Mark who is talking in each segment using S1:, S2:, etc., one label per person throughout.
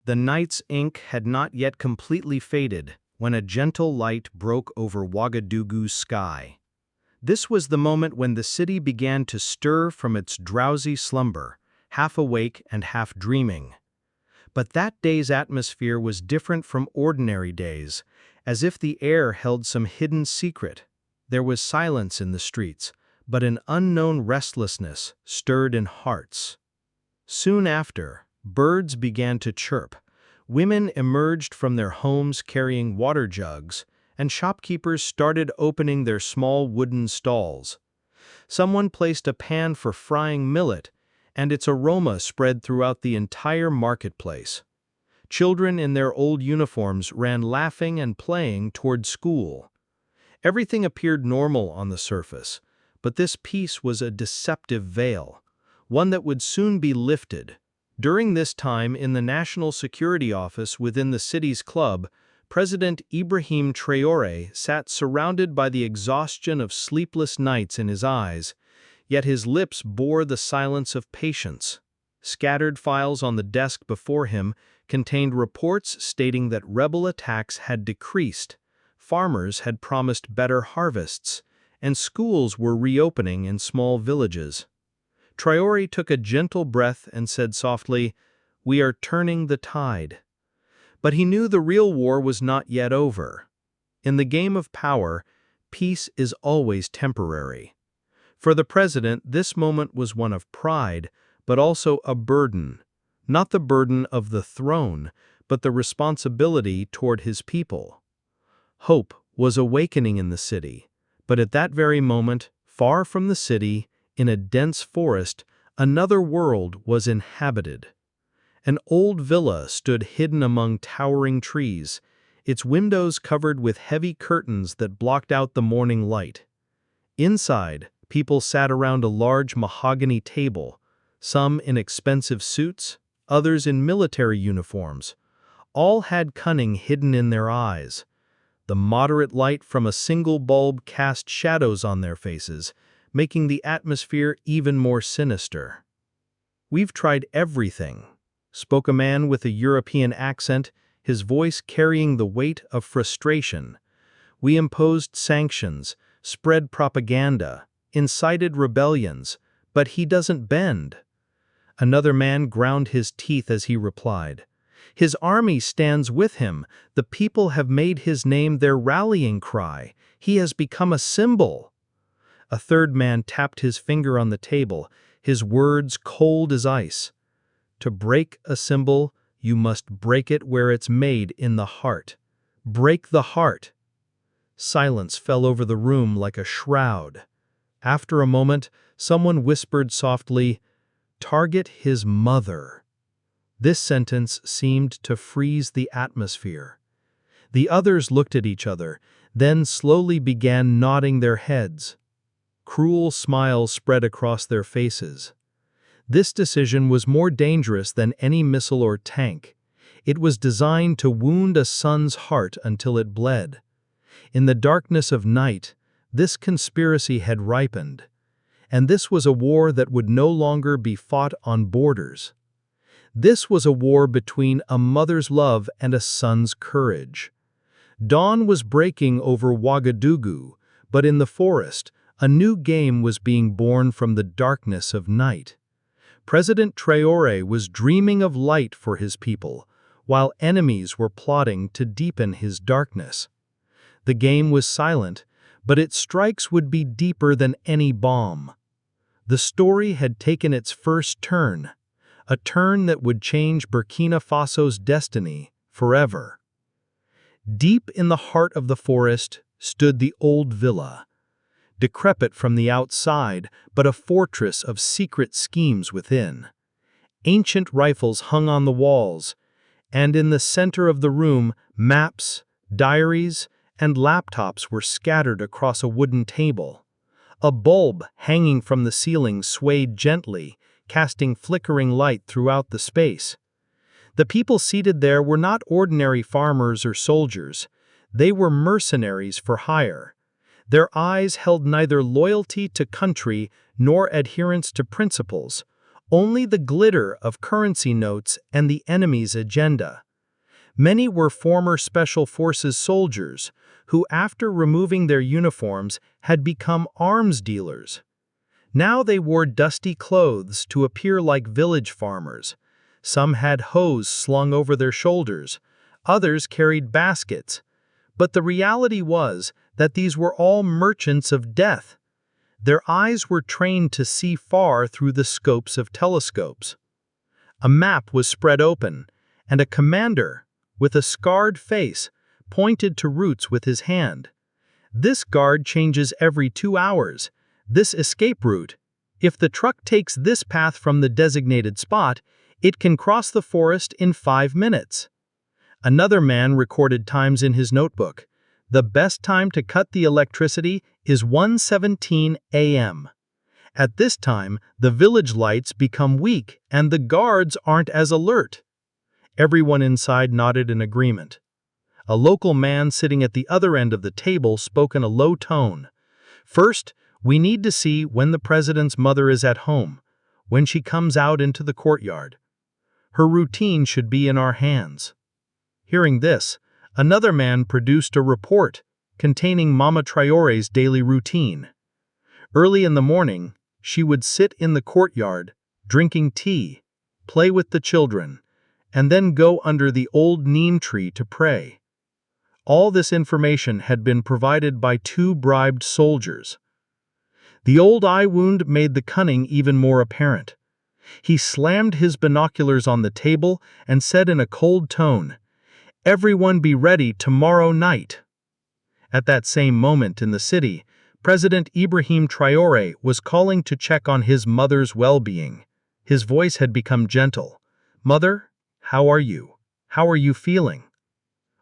S1: The night's ink had not yet completely faded when a gentle light broke over Ouagadougou's sky. This was the moment when the city began to stir from its drowsy slumber, half awake and half dreaming. But that day's atmosphere was different from ordinary days, as if the air held some hidden secret. There was silence in the streets, but an unknown restlessness stirred in hearts. Soon after, birds began to chirp, women emerged from their homes carrying water jugs, and shopkeepers started opening their small wooden stalls. Someone placed a pan for frying millet, and its aroma spread throughout the entire marketplace. Children in their old uniforms ran laughing and playing toward school. Everything appeared normal on the surface, but this peace was a deceptive veil, one that would soon be lifted. During this time in the National Security Office within the city's club, President Ibrahim Traoré sat surrounded by the exhaustion of sleepless nights in his eyes, yet his lips bore the silence of patience. Scattered files on the desk before him contained reports stating that rebel attacks had decreased, farmers had promised better harvests, and schools were reopening in small villages. Traoré took a gentle breath and said softly, "We are turning the tide." But he knew the real war was not yet over. In the game of power, peace is always temporary. For the president, this moment was one of pride, but also a burden. Not the burden of the throne, but the responsibility toward his people. Hope was awakening in the city, but at that very moment, far from the city, in a dense forest, another world was inhabited. An old villa stood hidden among towering trees, its windows covered with heavy curtains that blocked out the morning light. Inside, people sat around a large mahogany table, some in expensive suits, others in military uniforms. All had cunning hidden in their eyes. The moderate light from a single bulb cast shadows on their faces, making the atmosphere even more sinister. "We've tried everything," spoke a man with a European accent, his voice carrying the weight of frustration. "We imposed sanctions, spread propaganda, incited rebellions, but he doesn't bend." Another man ground his teeth as he replied, "His army stands with him. The people have made his name their rallying cry. He has become a symbol." A third man tapped his finger on the table, his words cold as ice. "To break a symbol, you must break it where it's made, in the heart. Break the heart." Silence fell over the room like a shroud. After a moment, someone whispered softly, "Target his mother." This sentence seemed to freeze the atmosphere. The others looked at each other, then slowly began nodding their heads. Cruel smiles spread across their faces. This decision was more dangerous than any missile or tank. It was designed to wound a son's heart until it bled. In the darkness of night, this conspiracy had ripened. And this was a war that would no longer be fought on borders. This was a war between a mother's love and a son's courage. Dawn was breaking over Ouagadougou, but in the forest, a new game was being born from the darkness of night. President Traoré was dreaming of light for his people, while enemies were plotting to deepen his darkness. The game was silent, but its strikes would be deeper than any bomb. The story had taken its first turn, a turn that would change Burkina Faso's destiny forever. Deep in the heart of the forest stood the old villa, decrepit from the outside, but a fortress of secret schemes within. Ancient rifles hung on the walls, and in the center of the room, maps, diaries, and laptops were scattered across a wooden table. A bulb hanging from the ceiling swayed gently, casting flickering light throughout the space. The people seated there were not ordinary farmers or soldiers. They were mercenaries for hire. Their eyes held neither loyalty to country nor adherence to principles, only the glitter of currency notes and the enemy's agenda. Many were former Special Forces soldiers who, after removing their uniforms, had become arms dealers. Now they wore dusty clothes to appear like village farmers. Some had hoes slung over their shoulders, others carried baskets. But the reality was that these were all merchants of death. Their eyes were trained to see far through the scopes of telescopes. A map was spread open, and a commander, with a scarred face, pointed to routes with his hand. This guard changes every 2 hours. This escape route. If the truck takes this path from the designated spot, it can cross the forest in 5 minutes. Another man recorded times in his notebook. The best time to cut the electricity is 1:17 a.m. At this time, the village lights become weak and the guards aren't as alert. Everyone inside nodded in agreement. A local man sitting at the other end of the table spoke in a low tone. "First, we need to see when the president's mother is at home, when she comes out into the courtyard. Her routine should be in our hands." Hearing this, another man produced a report containing Mama Traoré's daily routine. Early in the morning, she would sit in the courtyard, drinking tea, play with the children, and then go under the old neem tree to pray. All this information had been provided by 2 bribed soldiers. The old eye wound made the cunning even more apparent. He slammed his binoculars on the table and said in a cold tone, "Everyone be ready tomorrow night." At that same moment in the city, President Ibrahim Traoré was calling to check on his mother's well-being. His voice had become gentle. "Mother, how are you? How are you feeling?"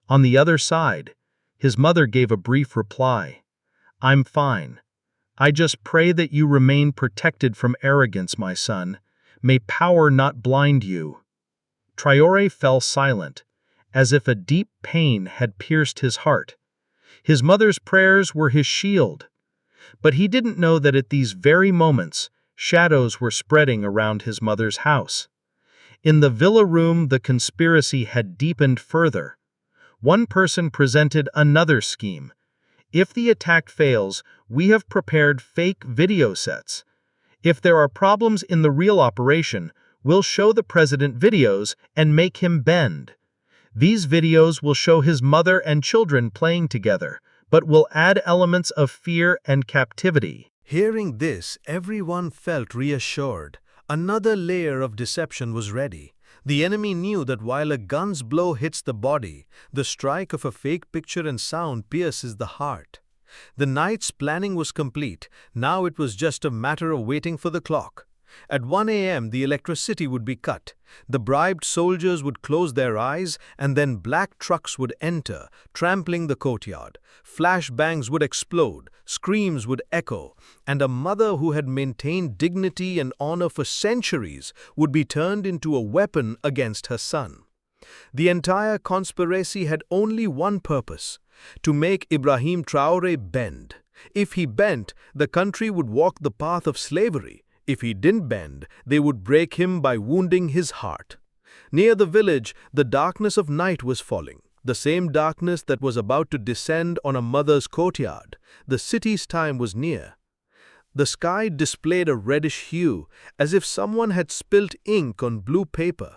S1: On the other side, his mother gave a brief reply. "I'm fine. I just pray that you remain protected from arrogance, my son. May power not blind you." Traoré fell silent, as if a deep pain had pierced his heart. His mother's prayers were his shield. But he didn't know that at these very moments, shadows were spreading around his mother's house. In the villa room, the conspiracy had deepened further. One person presented another scheme. "If the attack fails, we have prepared fake video sets. If there are problems in the real operation, we'll show the president videos and make him bend. These videos will show his mother and children playing together, but will add elements of fear and captivity."
S2: Hearing this, everyone felt reassured. Another layer of deception was ready. The enemy knew that while a gun's blow hits the body, the strike of a fake picture and sound pierces the heart. The night's planning was complete. Now it was just a matter of waiting for the clock. At 1 a.m., the electricity would be cut. The bribed soldiers would close their eyes, and then black trucks would enter, trampling the courtyard. Flashbangs would explode, screams would echo, and a mother who had maintained dignity and honor for centuries would be turned into a weapon against her son. The entire conspiracy had only one purpose: to make Ibrahim Traoré bend. If he bent, the country would walk the path of slavery. If he didn't bend, they would break him by wounding his heart. Near the village, the darkness of night was falling, the same darkness that was about to descend on a mother's courtyard. The city's time was near. The sky displayed a reddish hue, as if someone had spilt ink on blue paper.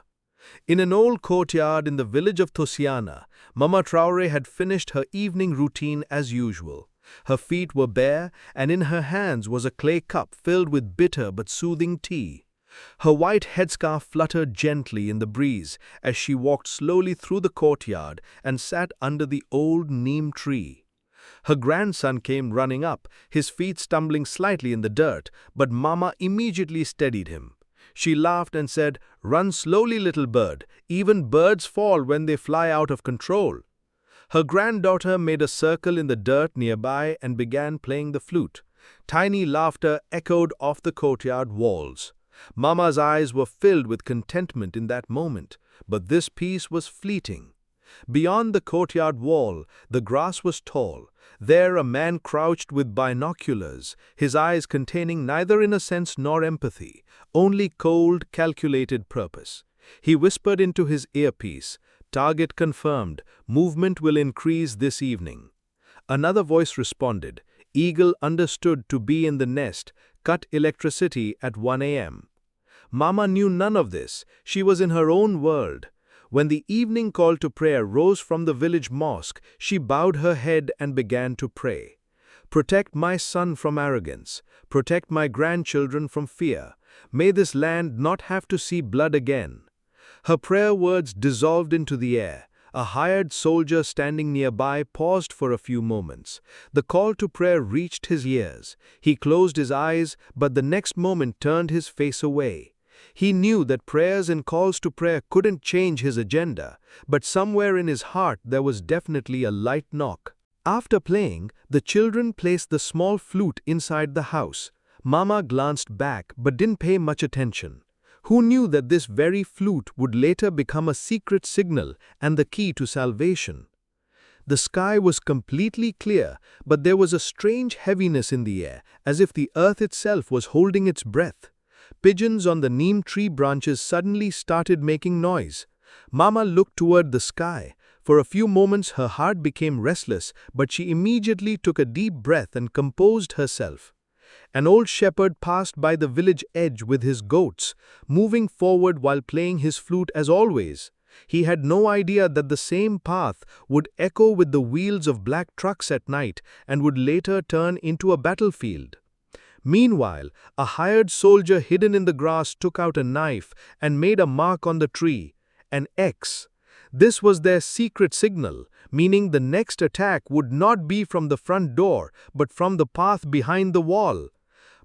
S2: In an old courtyard in the village of Thosiana, Mama Traoré had finished her evening routine as usual. Her feet were bare, and in her hands was a clay cup filled with bitter but soothing tea. Her white headscarf fluttered gently in the breeze as she walked slowly through the courtyard and sat under the old neem tree. Her grandson came running up, his feet stumbling slightly in the dirt, but Mama immediately steadied him. She laughed and said, "Run slowly, little bird. Even birds fall when they fly out of control." Her granddaughter made a circle in the dirt nearby and began playing the flute. Tiny laughter echoed off the courtyard walls. Mama's eyes were filled with contentment in that moment, but this peace was fleeting. Beyond the courtyard wall, the grass was tall. There a man crouched with binoculars, his eyes containing neither innocence nor empathy, only cold, calculated purpose. He whispered into his earpiece, "Target confirmed, movement will increase this evening." Another voice responded, "Eagle understood to be in the nest, cut electricity at 1 a.m." Mama knew none of this. She was in her own world. When the evening call to prayer rose from the village mosque, she bowed her head and began to pray. "Protect my son from arrogance. Protect my grandchildren from fear. May this land not have to see blood again." Her prayer words dissolved into the air. A hired soldier standing nearby paused for a few moments. The call to prayer reached his ears. He closed his eyes, but the next moment turned his face away. He knew that prayers and calls to prayer couldn't change his agenda, but somewhere in his heart there was definitely a light knock. After playing, the children placed the small flute inside the house. Mama glanced back but didn't pay much attention. Who knew that this very flute would later become a secret signal and the key to salvation? The sky was completely clear, but there was a strange heaviness in the air, as if the earth itself was holding its breath. Pigeons on the neem tree branches suddenly started making noise. Mama looked toward the sky. For a few moments her heart became restless, but she immediately took a deep breath and composed herself. An old shepherd passed by the village edge with his goats, moving forward while playing his flute as always. He had no idea that the same path would echo with the wheels of black trucks at night and would later turn into a battlefield. Meanwhile, a hired soldier hidden in the grass took out a knife and made a mark on the tree, an X. This was their secret signal, meaning the next attack would not be from the front door, but from the path behind the wall.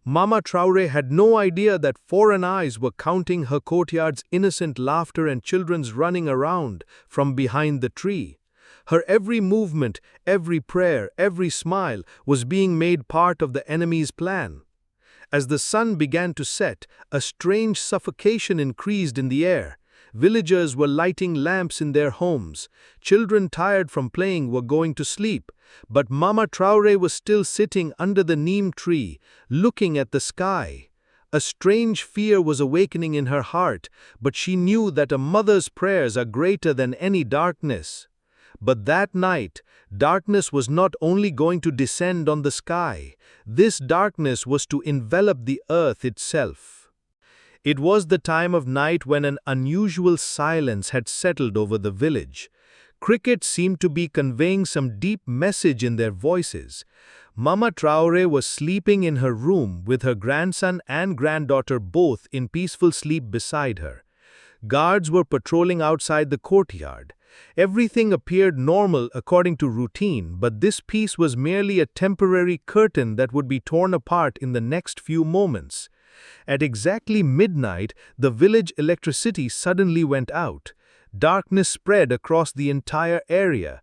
S2: Mama Traoré had no idea that foreign eyes were counting her courtyard's innocent laughter and children's running around from behind the tree. Her every movement, every prayer, every smile was being made part of the enemy's plan. As the sun began to set, a strange suffocation increased in the air. Villagers were lighting lamps in their homes. Children tired from playing were going to sleep. But Mama Traoré was still sitting under the neem tree, looking at the sky. A strange fear was awakening in her heart, but she knew that a mother's prayers are greater than any darkness. But that night, darkness was not only going to descend on the sky. This darkness was to envelop the earth itself. It was the time of night when an unusual silence had settled over the village. Crickets seemed to be conveying some deep message in their voices. Mama Traoré was sleeping in her room with her grandson and granddaughter both in peaceful sleep beside her. Guards were patrolling outside the courtyard. Everything appeared normal according to routine, but this peace was merely a temporary curtain that would be torn apart in the next few moments. At exactly midnight, the village electricity suddenly went out. Darkness spread across the entire area.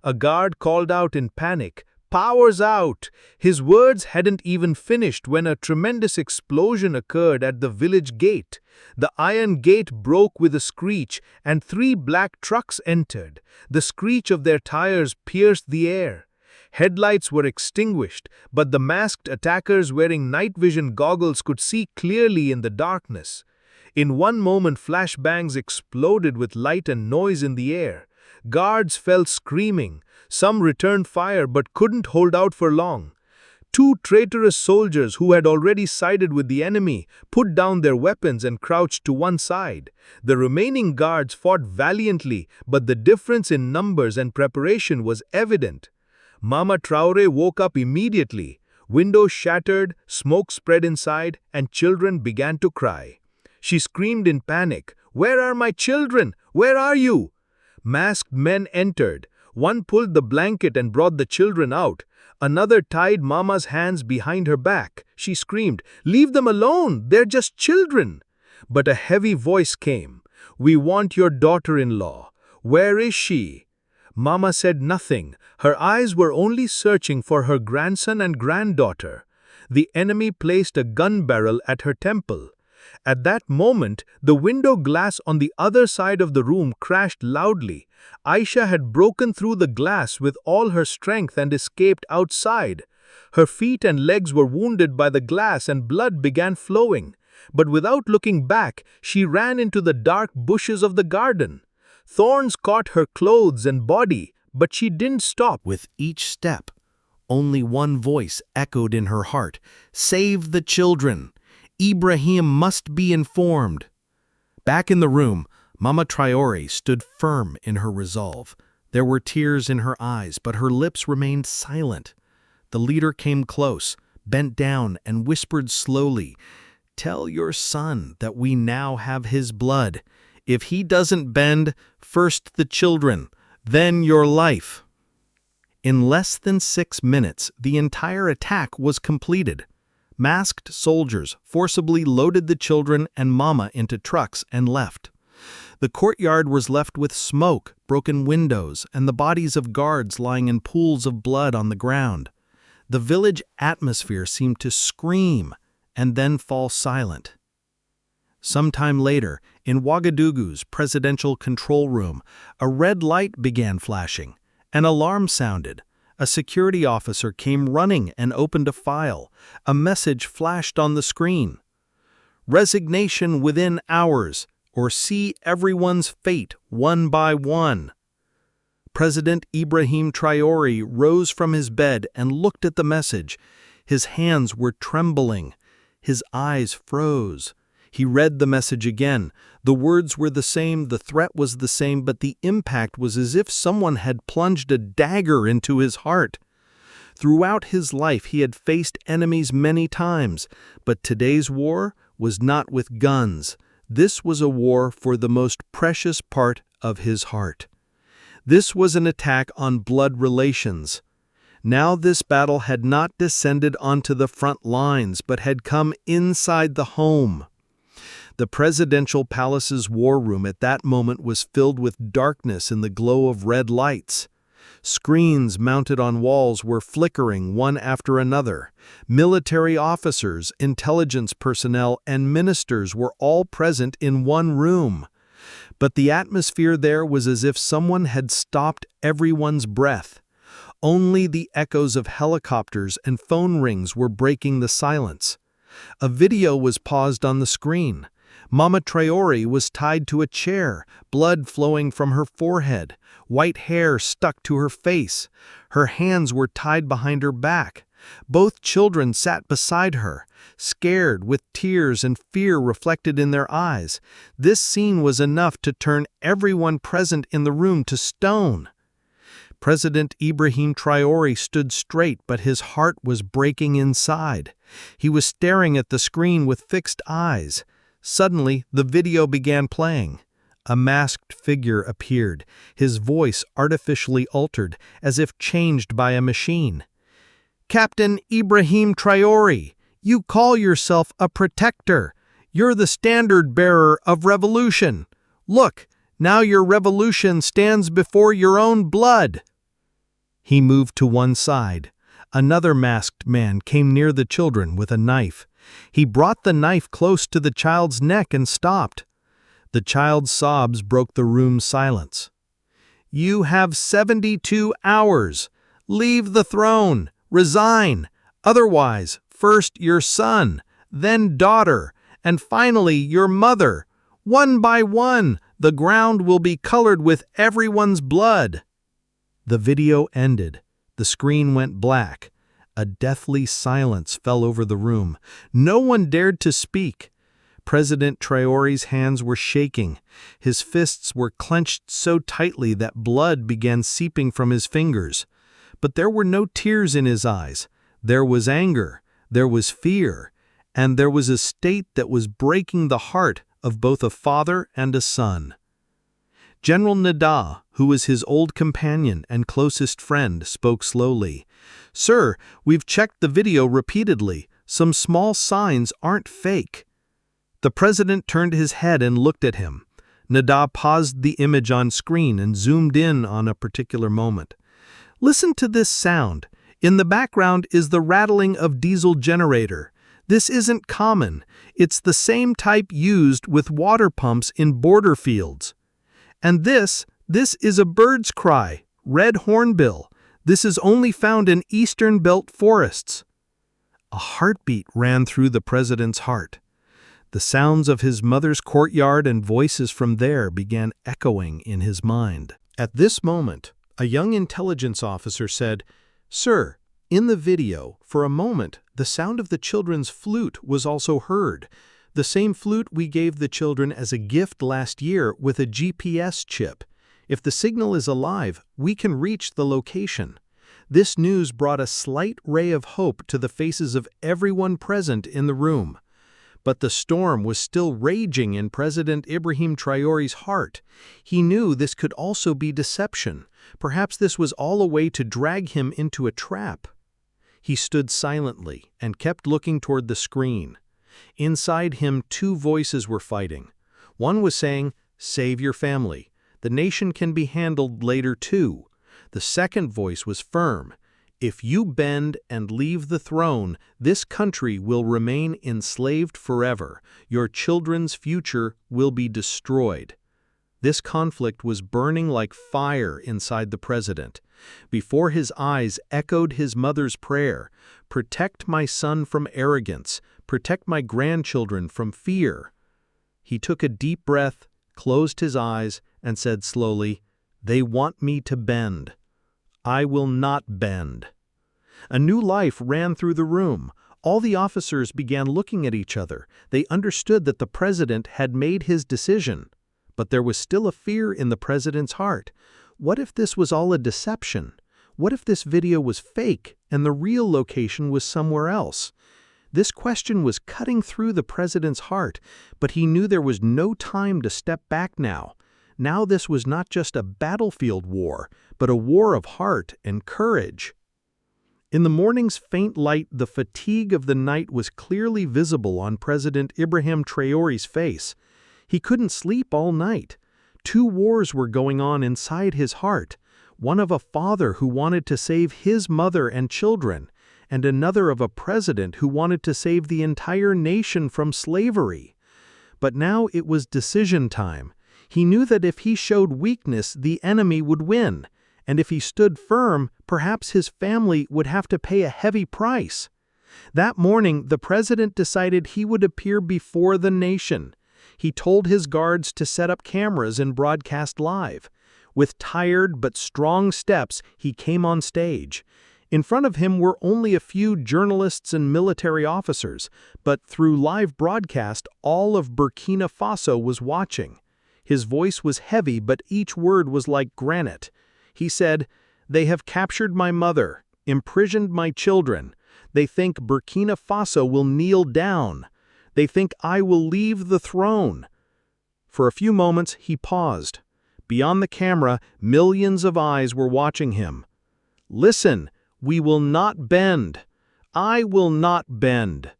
S2: A guard called out in panic, "Power's out!" His words hadn't even finished when a tremendous explosion occurred at the village gate. The iron gate broke with a screech, and 3 black trucks entered. The screech of their tires pierced the air. Headlights were extinguished, but the masked attackers wearing night vision goggles could see clearly in the darkness. In one moment, flashbangs exploded with light and noise in the air. Guards fell screaming. Some returned fire but couldn't hold out for long. 2 traitorous soldiers who had already sided with the enemy put down their weapons and crouched to one side. The remaining guards fought valiantly, but the difference in numbers and preparation was evident. Mama Traoré woke up immediately. Windows shattered, smoke spread inside, and children began to cry. She screamed in panic, "Where are my children? Where are you?" Masked men entered. One pulled the blanket and brought the children out. Another tied Mama's hands behind her back. She screamed, "Leave them alone! They're just children!" But a heavy voice came. "We want your daughter-in-law. Where is she?" Mama said nothing. Her eyes were only searching for her grandson and granddaughter. The enemy placed a gun barrel at her temple. At that moment, the window glass on the other side of the room crashed loudly. Aisha had broken through the glass with all her strength and escaped outside. Her feet and legs were wounded by the glass and blood began flowing. But without looking back, she ran into the dark bushes of the garden. Thorns caught her clothes and body, but she didn't stop.
S1: With each step, only one voice echoed in her heart: "Save the children! Ibrahim must be informed." Back in the room, Mama Traoré stood firm in her resolve. There were tears in her eyes, but her lips remained silent. The leader came close, bent down, and whispered slowly, "Tell your son that we now have his blood. If he doesn't bend, first the children, then your life." In less than 6 minutes, the entire attack was completed. Masked soldiers forcibly loaded the children and Mama into trucks and left. The courtyard was left with smoke, broken windows, and the bodies of guards lying in pools of blood on the ground. The village atmosphere seemed to scream and then fall silent. Sometime later, in Ouagadougou's presidential control room, a red light began flashing. An alarm sounded. A security officer came running and opened a file. A message flashed on the screen: "Resignation within hours, or see everyone's fate one by one." President Ibrahim Traoré rose from his bed and looked at the message. His hands were trembling. His eyes froze. He read the message again. The words were the same, the threat was the same, but the impact was as if someone had plunged a dagger into his heart. Throughout his life he had faced enemies many times, but today's war was not with guns. This was a war for the most precious part of his heart. This was an attack on blood relations. Now this battle had not descended onto the front lines, but had come inside the home. The presidential palace's war room at that moment was filled with darkness in the glow of red lights. Screens mounted on walls were flickering one after another. Military officers, intelligence personnel, and ministers were all present in one room. But the atmosphere there was as if someone had stopped everyone's breath. Only the echoes of helicopters and phone rings were breaking the silence. A video was paused on the screen. Mama Traoré was tied to a chair, blood flowing from her forehead, white hair stuck to her face. Her hands were tied behind her back. Both children sat beside her, scared, with tears and fear reflected in their eyes. This scene was enough to turn everyone present in the room to stone. President Ibrahim Traoré stood straight, but his heart was breaking inside. He was staring at the screen with fixed eyes. Suddenly, the video began playing. A masked figure appeared, his voice artificially altered, as if changed by a machine. "Captain Ibrahim Traoré, you call yourself a protector. You're the standard-bearer of revolution. Look, now your revolution stands before your own blood." He moved to one side. Another masked man came near the children with a knife. He brought the knife close to the child's neck and stopped. The child's sobs broke the room's silence. "You have 72 hours. Leave the throne. Resign. Otherwise, first your son, then daughter, and finally your mother. One by one, the ground will be colored with everyone's blood." The video ended. The screen went black. A deathly silence fell over the room. No one dared to speak. President Traoré's hands were shaking. His fists were clenched so tightly that blood began seeping from his fingers. But there were no tears in his eyes. There was anger, there was fear, and there was a state that was breaking the heart of both a father and a son. General Nada, who was his old companion and closest friend, spoke slowly. "Sir, we've checked the video repeatedly. Some small signs aren't fake." The president turned his head and looked at him. Nada paused the image on screen and zoomed in on a particular moment. "Listen to this sound. In the background is the rattling of diesel generator.
S2: This isn't common. It's the same type used with water pumps in border fields. And this is a bird's cry, red hornbill. This is only found in eastern belt forests." A heartbeat ran through the president's heart. The sounds of his mother's courtyard and voices from there began echoing in his mind. At this moment, a young intelligence officer said, "Sir, in the video, for a moment, the sound of the children's flute was also heard. The same flute we gave the children as a gift last year with a GPS chip. If the signal is alive, we can reach the location." This news brought a slight ray of hope to the faces of everyone present in the room. But the storm was still raging in President Ibrahim Traoré's heart. He knew this could also be deception. Perhaps this was all a way to drag him into a trap. He stood silently and kept looking toward the screen. Inside him, two voices were fighting. One was saying, "Save your family. The nation can be handled later too." The second voice was firm. "If you bend and leave the throne, this country will remain enslaved forever. Your children's future will be destroyed." This conflict was burning like fire inside the president. Before his eyes echoed his mother's prayer, "Protect my son from arrogance. Protect my grandchildren from fear." He took a deep breath, closed his eyes, and said slowly, "They want me to bend. I will not bend." A new life ran through the room. All the officers began looking at each other. They understood that the president had made his decision. But there was still a fear in the president's heart. What if this was all a deception? What if this video was fake and the real location was somewhere else? This question was cutting through the president's heart, but he knew there was no time to step back now. Now this was not just a battlefield war, but a war of heart and courage. In the morning's faint light, the fatigue of the night was clearly visible on President Ibrahim Traoré's face. He couldn't sleep all night. Two wars were going on inside his heart, one of a father who wanted to save his mother and children, and another of a president who wanted to save the entire nation from slavery. But now it was decision time. He knew that if he showed weakness, the enemy would win, and if he stood firm, perhaps his family would have to pay a heavy price. That morning, the president decided he would appear before the nation. He told his guards to set up cameras and broadcast live. With tired but strong steps, he came on stage. In front of him were only a few journalists and military officers, but through live broadcast, all of Burkina Faso was watching. His voice was heavy, but each word was like granite. He said, "They have captured my mother, imprisoned my children. They think Burkina Faso will kneel down. They think I will leave the throne." For a few moments, he paused. Beyond the camera, millions of eyes were watching him. "Listen, we will not bend. I will not bend.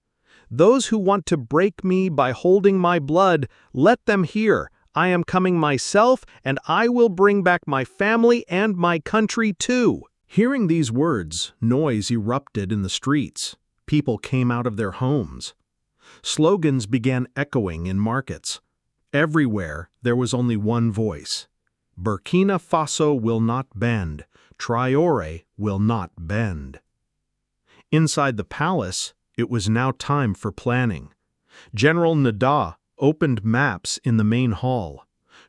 S2: Those who want to break me by holding my blood, let them hear. I am coming myself, and I will bring back my family and my country too." Hearing these words, noise erupted in the streets. People came out of their homes. Slogans began echoing in markets. Everywhere, there was only one voice. Burkina Faso will not bend. Traoré will not bend. Inside the palace, it was now time for planning. General Nada opened maps in the main hall.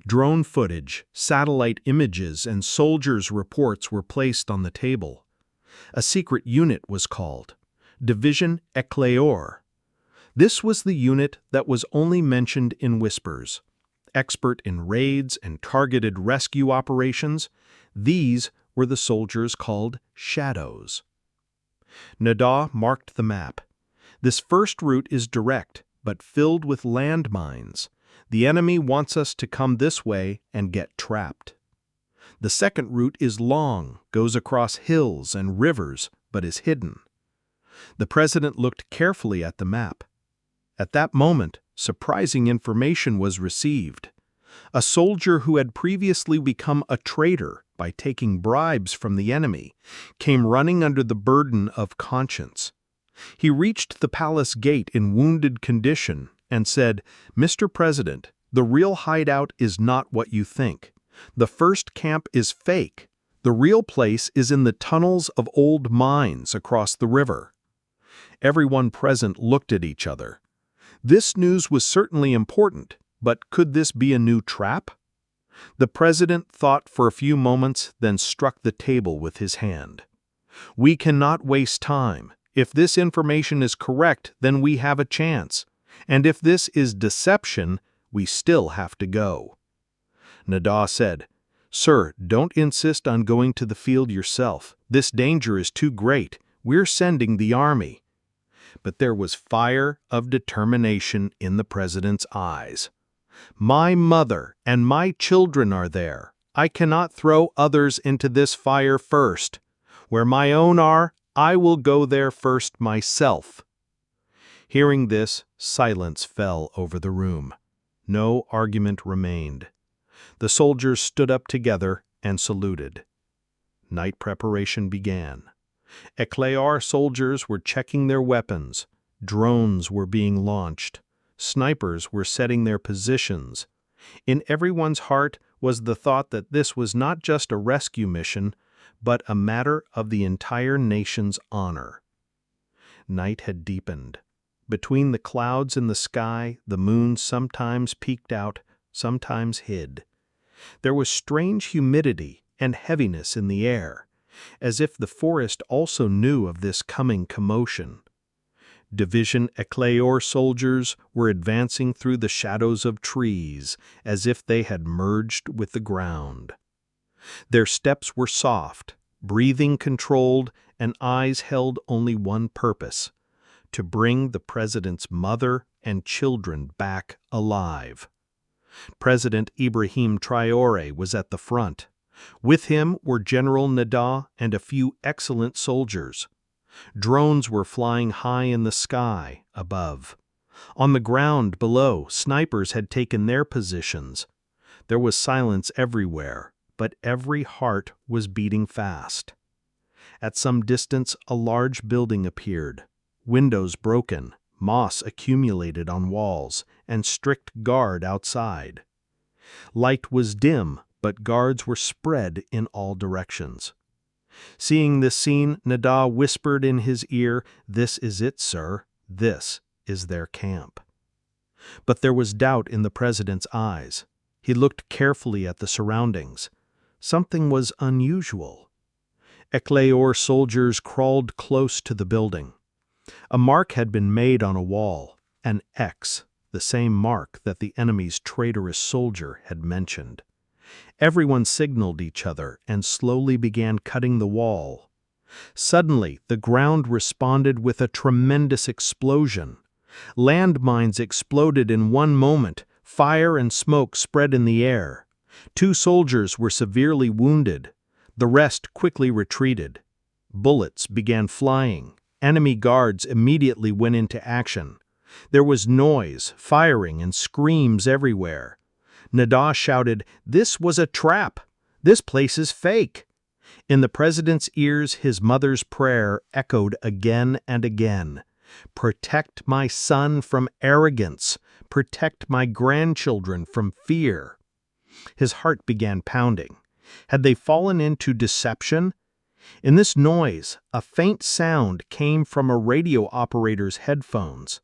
S2: Drone footage, satellite images, and soldiers' reports were placed on the table. A secret unit was called, Division Éclair. This was the unit that was only mentioned in whispers. Expert in raids and targeted rescue operations, these were the soldiers called Shadows. Nada marked the map. This first route is direct, but filled with landmines. The enemy wants us to come this way and get trapped. The second route is long, goes across hills and rivers, but is hidden. The president looked carefully at the map. At that moment, surprising information was received. A soldier who had previously become a traitor by taking bribes from the enemy came running under the burden of conscience. He reached the palace gate in wounded condition and said, "Mr. President, the real hideout is not what you think. The first camp is fake. The real place is in the tunnels of old mines across the river." Everyone present looked at each other. This news was certainly important, but could this be a new trap? The president thought for a few moments, then struck the table with his hand. "We cannot waste time. If this information is correct, then we have a chance. And if this is deception, we still have to go." Nada said, "Sir, don't insist on going to the field yourself. This danger is too great. We're sending the army." But there was fire of determination in the president's eyes. "My mother and my children are there. I cannot throw others into this fire first. Where my own are, I will go there first myself." Hearing this, silence fell over the room. No argument remained. The soldiers stood up together and saluted. Night preparation began. Éclair soldiers were checking their weapons. Drones were being launched. Snipers were setting their positions. In everyone's heart was the thought that this was not just a rescue mission, but a matter of the entire nation's honor. Night had deepened. Between the clouds in the sky, the moon sometimes peeked out, sometimes hid. There was strange humidity and heaviness in the air, as if the forest also knew of this coming commotion. Division Éclair soldiers were advancing through the shadows of trees, as if they had merged with the ground. Their steps were soft, breathing controlled, and eyes held only one purpose: to bring the president's mother and children back alive. President Ibrahim Traoré was at the front. With him were General Nada and a few excellent soldiers. Drones were flying high in the sky above. On the ground below, snipers had taken their positions. There was silence everywhere, but every heart was beating fast. At some distance, a large building appeared. Windows broken, moss accumulated on walls, and strict guard outside. Light was dim, but guards were spread in all directions. Seeing this scene, Nada whispered in his ear, "This is it, sir. This is their camp." But there was doubt in the president's eyes. He looked carefully at the surroundings. Something was unusual. Éclair soldiers crawled close to the building. A mark had been made on a wall, an X, the same mark that the enemy's traitorous soldier had mentioned. Everyone signaled each other and slowly began cutting the wall. Suddenly, the ground responded with a tremendous explosion. Landmines exploded in one moment. Fire and smoke spread in the air. 2 soldiers were severely wounded. The rest quickly retreated. Bullets began flying. Enemy guards immediately went into action. There was noise, firing, and screams everywhere. Nada shouted, "This was a trap! This place is fake!" In the president's ears, his mother's prayer echoed again and again. "Protect my son from arrogance. Protect my grandchildren from fear." His heart began pounding. Had they fallen into deception? In this noise, a faint sound came from a radio operator's headphones.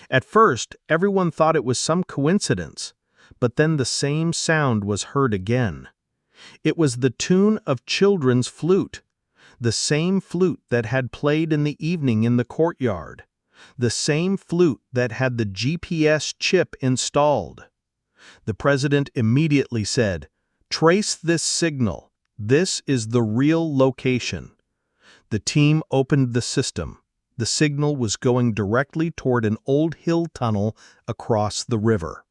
S2: At first, everyone thought it was some coincidence, but then the same sound was heard again. It was the tune of children's flute, the same flute that had played in the evening in the courtyard, the same flute that had the GPS chip installed. The president immediately said, "Trace this signal. This is the real location." The team opened the system. The signal was going directly toward an old hill tunnel across the river.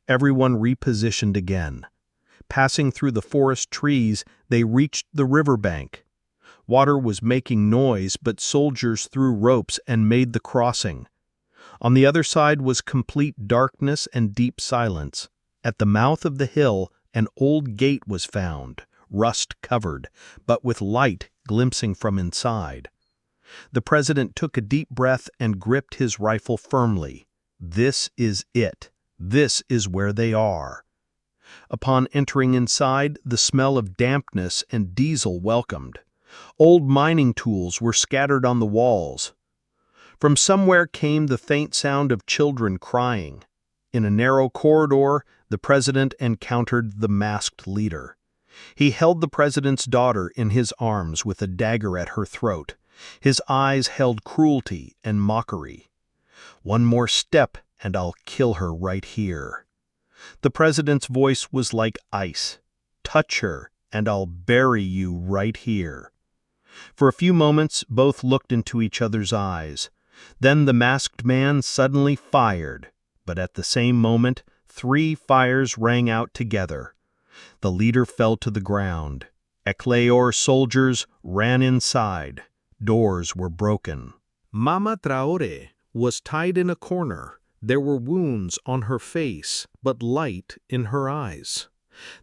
S2: Everyone repositioned again. Passing through the forest trees, they reached the riverbank. Water was making noise, but soldiers threw ropes and made the crossing. On the other side was complete darkness and deep silence. At the mouth of the hill, an old gate was found, rust-covered, but with light glimpsing from inside.
S1: The president took a deep breath and gripped his rifle firmly. This is it. This is where they are. Upon entering inside, the smell of dampness and diesel welcomed. Old mining tools were scattered on the walls. From somewhere came the faint sound of children crying. In a narrow corridor, the president encountered the masked leader. He held the president's daughter in his arms with a dagger at her throat. His eyes held cruelty and mockery. "One more step and I'll kill her right here." The president's voice was like ice. "Touch her and I'll bury you right here." For a few moments, both looked into each other's eyes. Then the masked man suddenly fired, but at the same moment, 3 fires rang out together. The leader fell to the ground. Ecuador soldiers ran inside. Doors were broken.
S2: Mama Traoré was tied in a corner. There were wounds on her face, but light in her eyes.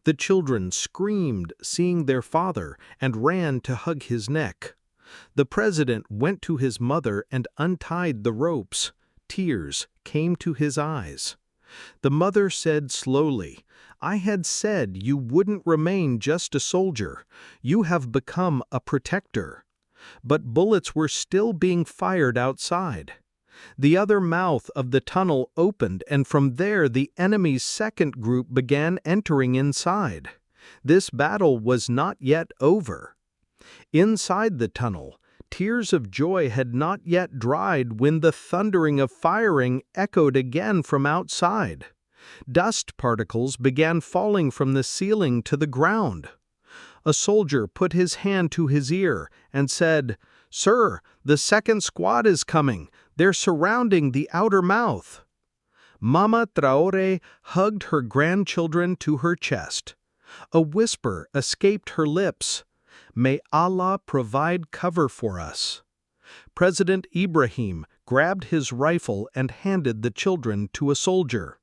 S2: The children screamed, seeing their father, and ran to hug his neck. The president went to his mother and untied the ropes. Tears came to his eyes. The mother said slowly, "I had said you wouldn't remain just a soldier. You have become a protector." But bullets were still being fired outside. The other mouth of the tunnel opened, and from there the enemy's second group began entering inside. This battle was not yet over. Inside the tunnel, tears of joy had not yet dried when the thundering of firing echoed again from outside. Dust particles began falling from the ceiling to the ground. A soldier put his hand to his ear and said, "Sir, the second squad is coming. They're surrounding the outer mouth." Mama Traoré hugged her grandchildren to her chest. A whisper escaped her lips. "May Allah provide cover for us." President Ibrahim grabbed his rifle and handed the children to a soldier.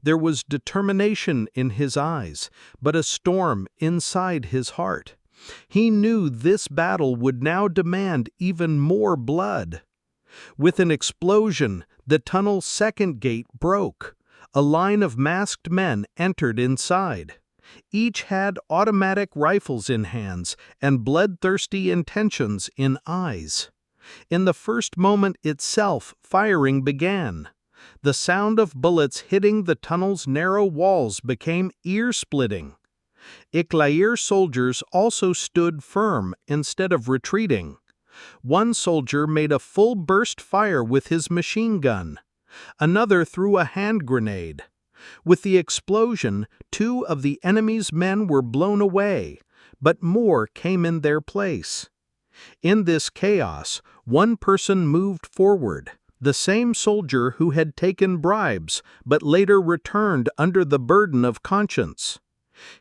S2: There was determination in his eyes, but a storm inside his heart. He knew this battle would now demand even more blood. With an explosion, the tunnel's second gate broke. A line of masked men entered inside. Each had automatic rifles in hands and bloodthirsty intentions in eyes. In the first moment itself, firing began. The sound of bullets hitting the tunnel's narrow walls became ear-splitting. Ecuador soldiers also stood firm instead of retreating. One soldier made a full burst fire with his machine gun. Another threw a hand grenade. With the explosion, 2 of the enemy's men were blown away, but more came in their place. In this chaos, one person moved forward, the same soldier who had taken bribes but later returned under the burden of conscience.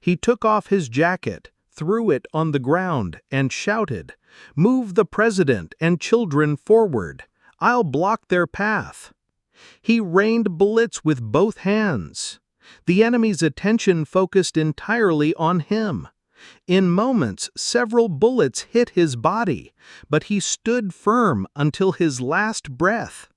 S2: He took off his jacket, threw it on the ground, and shouted, "Move the president and children forward. I'll block their path." He rained bullets with both hands. The enemy's attention focused entirely on him. In moments, several bullets hit his body, but he stood firm until his last breath.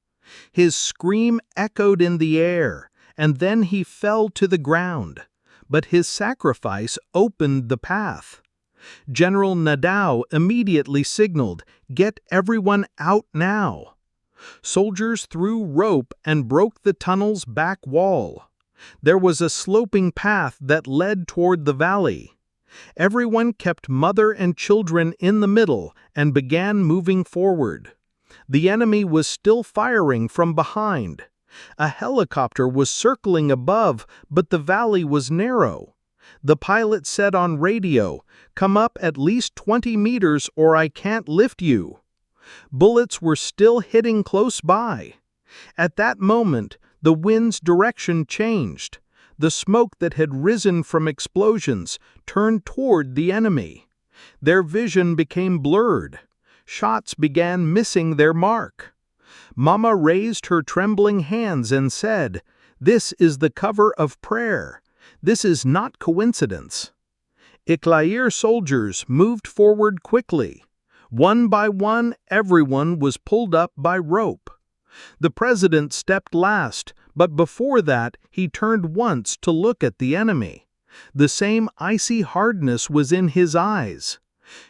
S2: His scream echoed in the air, and then he fell to the ground. But his sacrifice opened the path. General Nadao immediately signaled, "Get everyone out now." Soldiers threw rope and broke the tunnel's back wall. There was a sloping path that led toward the valley. Everyone kept mother and children in the middle and began moving forward. The enemy was still firing from behind. A helicopter was circling above, but the valley was narrow. The pilot said on radio, "Come up at least 20 meters or I can't lift you." Bullets were still hitting close by. At that moment, the wind's direction changed. The smoke that had risen from explosions turned toward the enemy. Their vision became blurred. Shots began missing their mark. Mama raised her trembling hands and said, "This is the cover of prayer. This is not coincidence." Ecuador soldiers moved forward quickly. One by one, everyone was pulled up by rope. The president stepped last, but before that, he turned once to look at the enemy. The same icy hardness was in his eyes.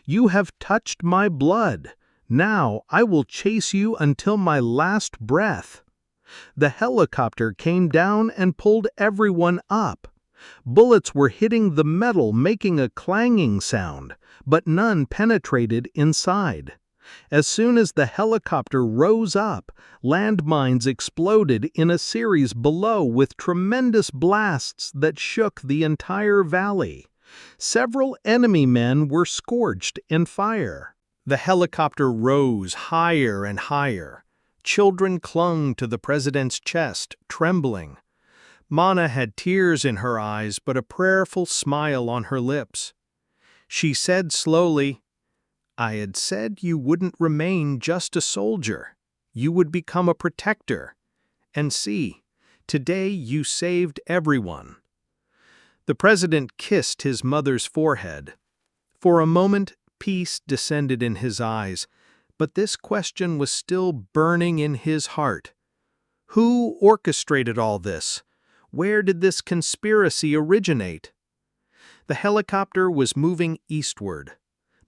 S2: "You have touched my blood. Now I will chase you until my last breath." The helicopter came down and pulled everyone up. Bullets were hitting the metal, making a clanging sound, but none penetrated inside. As soon as the helicopter rose up, landmines exploded in a series below with tremendous blasts that shook the entire valley. Several enemy men were scorched in fire. The helicopter rose higher and higher. Children clung to the president's chest, trembling. Mana had tears in her eyes but a prayerful smile on her lips. She said slowly, "I had said you wouldn't remain just a soldier. You would become a protector. And see, today you saved everyone." The president kissed his mother's forehead. For a moment, peace descended in his eyes, but this question was still burning in his heart. Who orchestrated all this? Where did this conspiracy originate? The helicopter was moving eastward.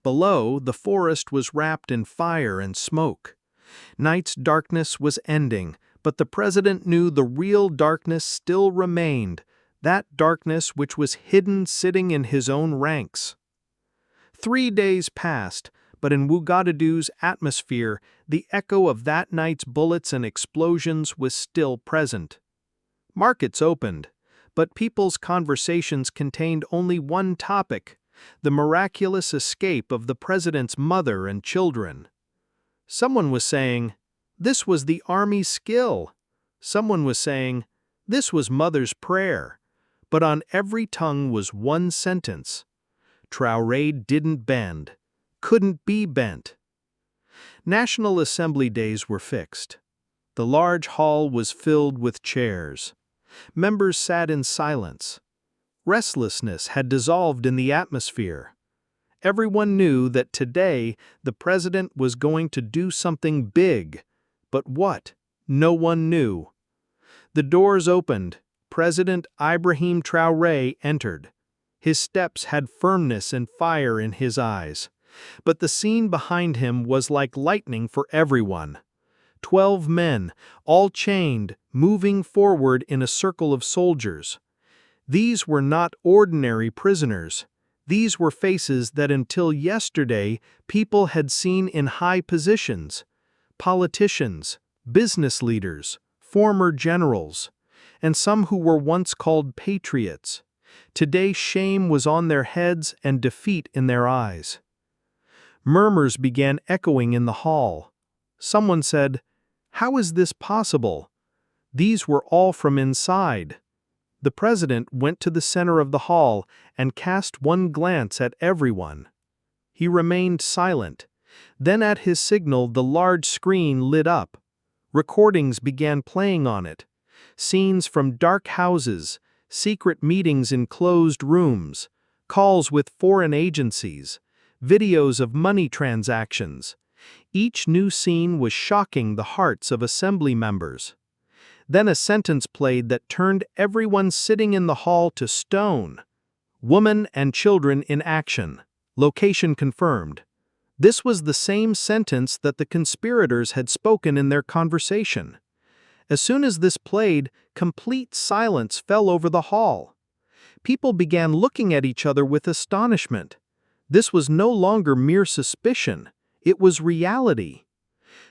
S2: Below, the forest was wrapped in fire and smoke. Night's darkness was ending, but the president knew the real darkness still remained, that darkness which was hidden sitting in his own ranks. 3 days passed, but in Ouagadougou's atmosphere, the echo of that night's bullets and explosions was still present. Markets opened, but people's conversations contained only one topic: the miraculous escape of the president's mother and children. Someone was saying, "This was the army's skill." Someone was saying, "This was mother's prayer." But on every tongue was one sentence: Traoré didn't bend, couldn't be bent. National Assembly days were fixed. The large hall was filled with chairs. Members sat in silence. Restlessness had dissolved in the atmosphere. Everyone knew that today the president was going to do something big, but what? No one knew. The doors opened. President Ibrahim Traoré entered. His steps had firmness and fire in his eyes. But the scene behind him was like lightning for everyone. 12 men, all chained, moving forward in a circle of soldiers. These were not ordinary prisoners. These were faces that until yesterday people had seen in high positions: politicians, business leaders, former generals, and some who were once called patriots. Today shame was on their heads and defeat in their eyes. Murmurs began echoing in the hall. Someone said, "How is this possible?" These were all from inside. The president went to the center of the hall and cast one glance at everyone. He remained silent. Then at his signal the large screen lit up. Recordings began playing on it. Scenes from dark houses, secret meetings in closed rooms, calls with foreign agencies, videos of money transactions. Each new scene was shocking the hearts of assembly members. Then a sentence played that turned everyone sitting in the hall to stone. "Women and children in action. Location confirmed." This was the same sentence that the conspirators had spoken in their conversation. As soon as this played, complete silence fell over the hall. People began looking at each other with astonishment. This was no longer mere suspicion. It was reality.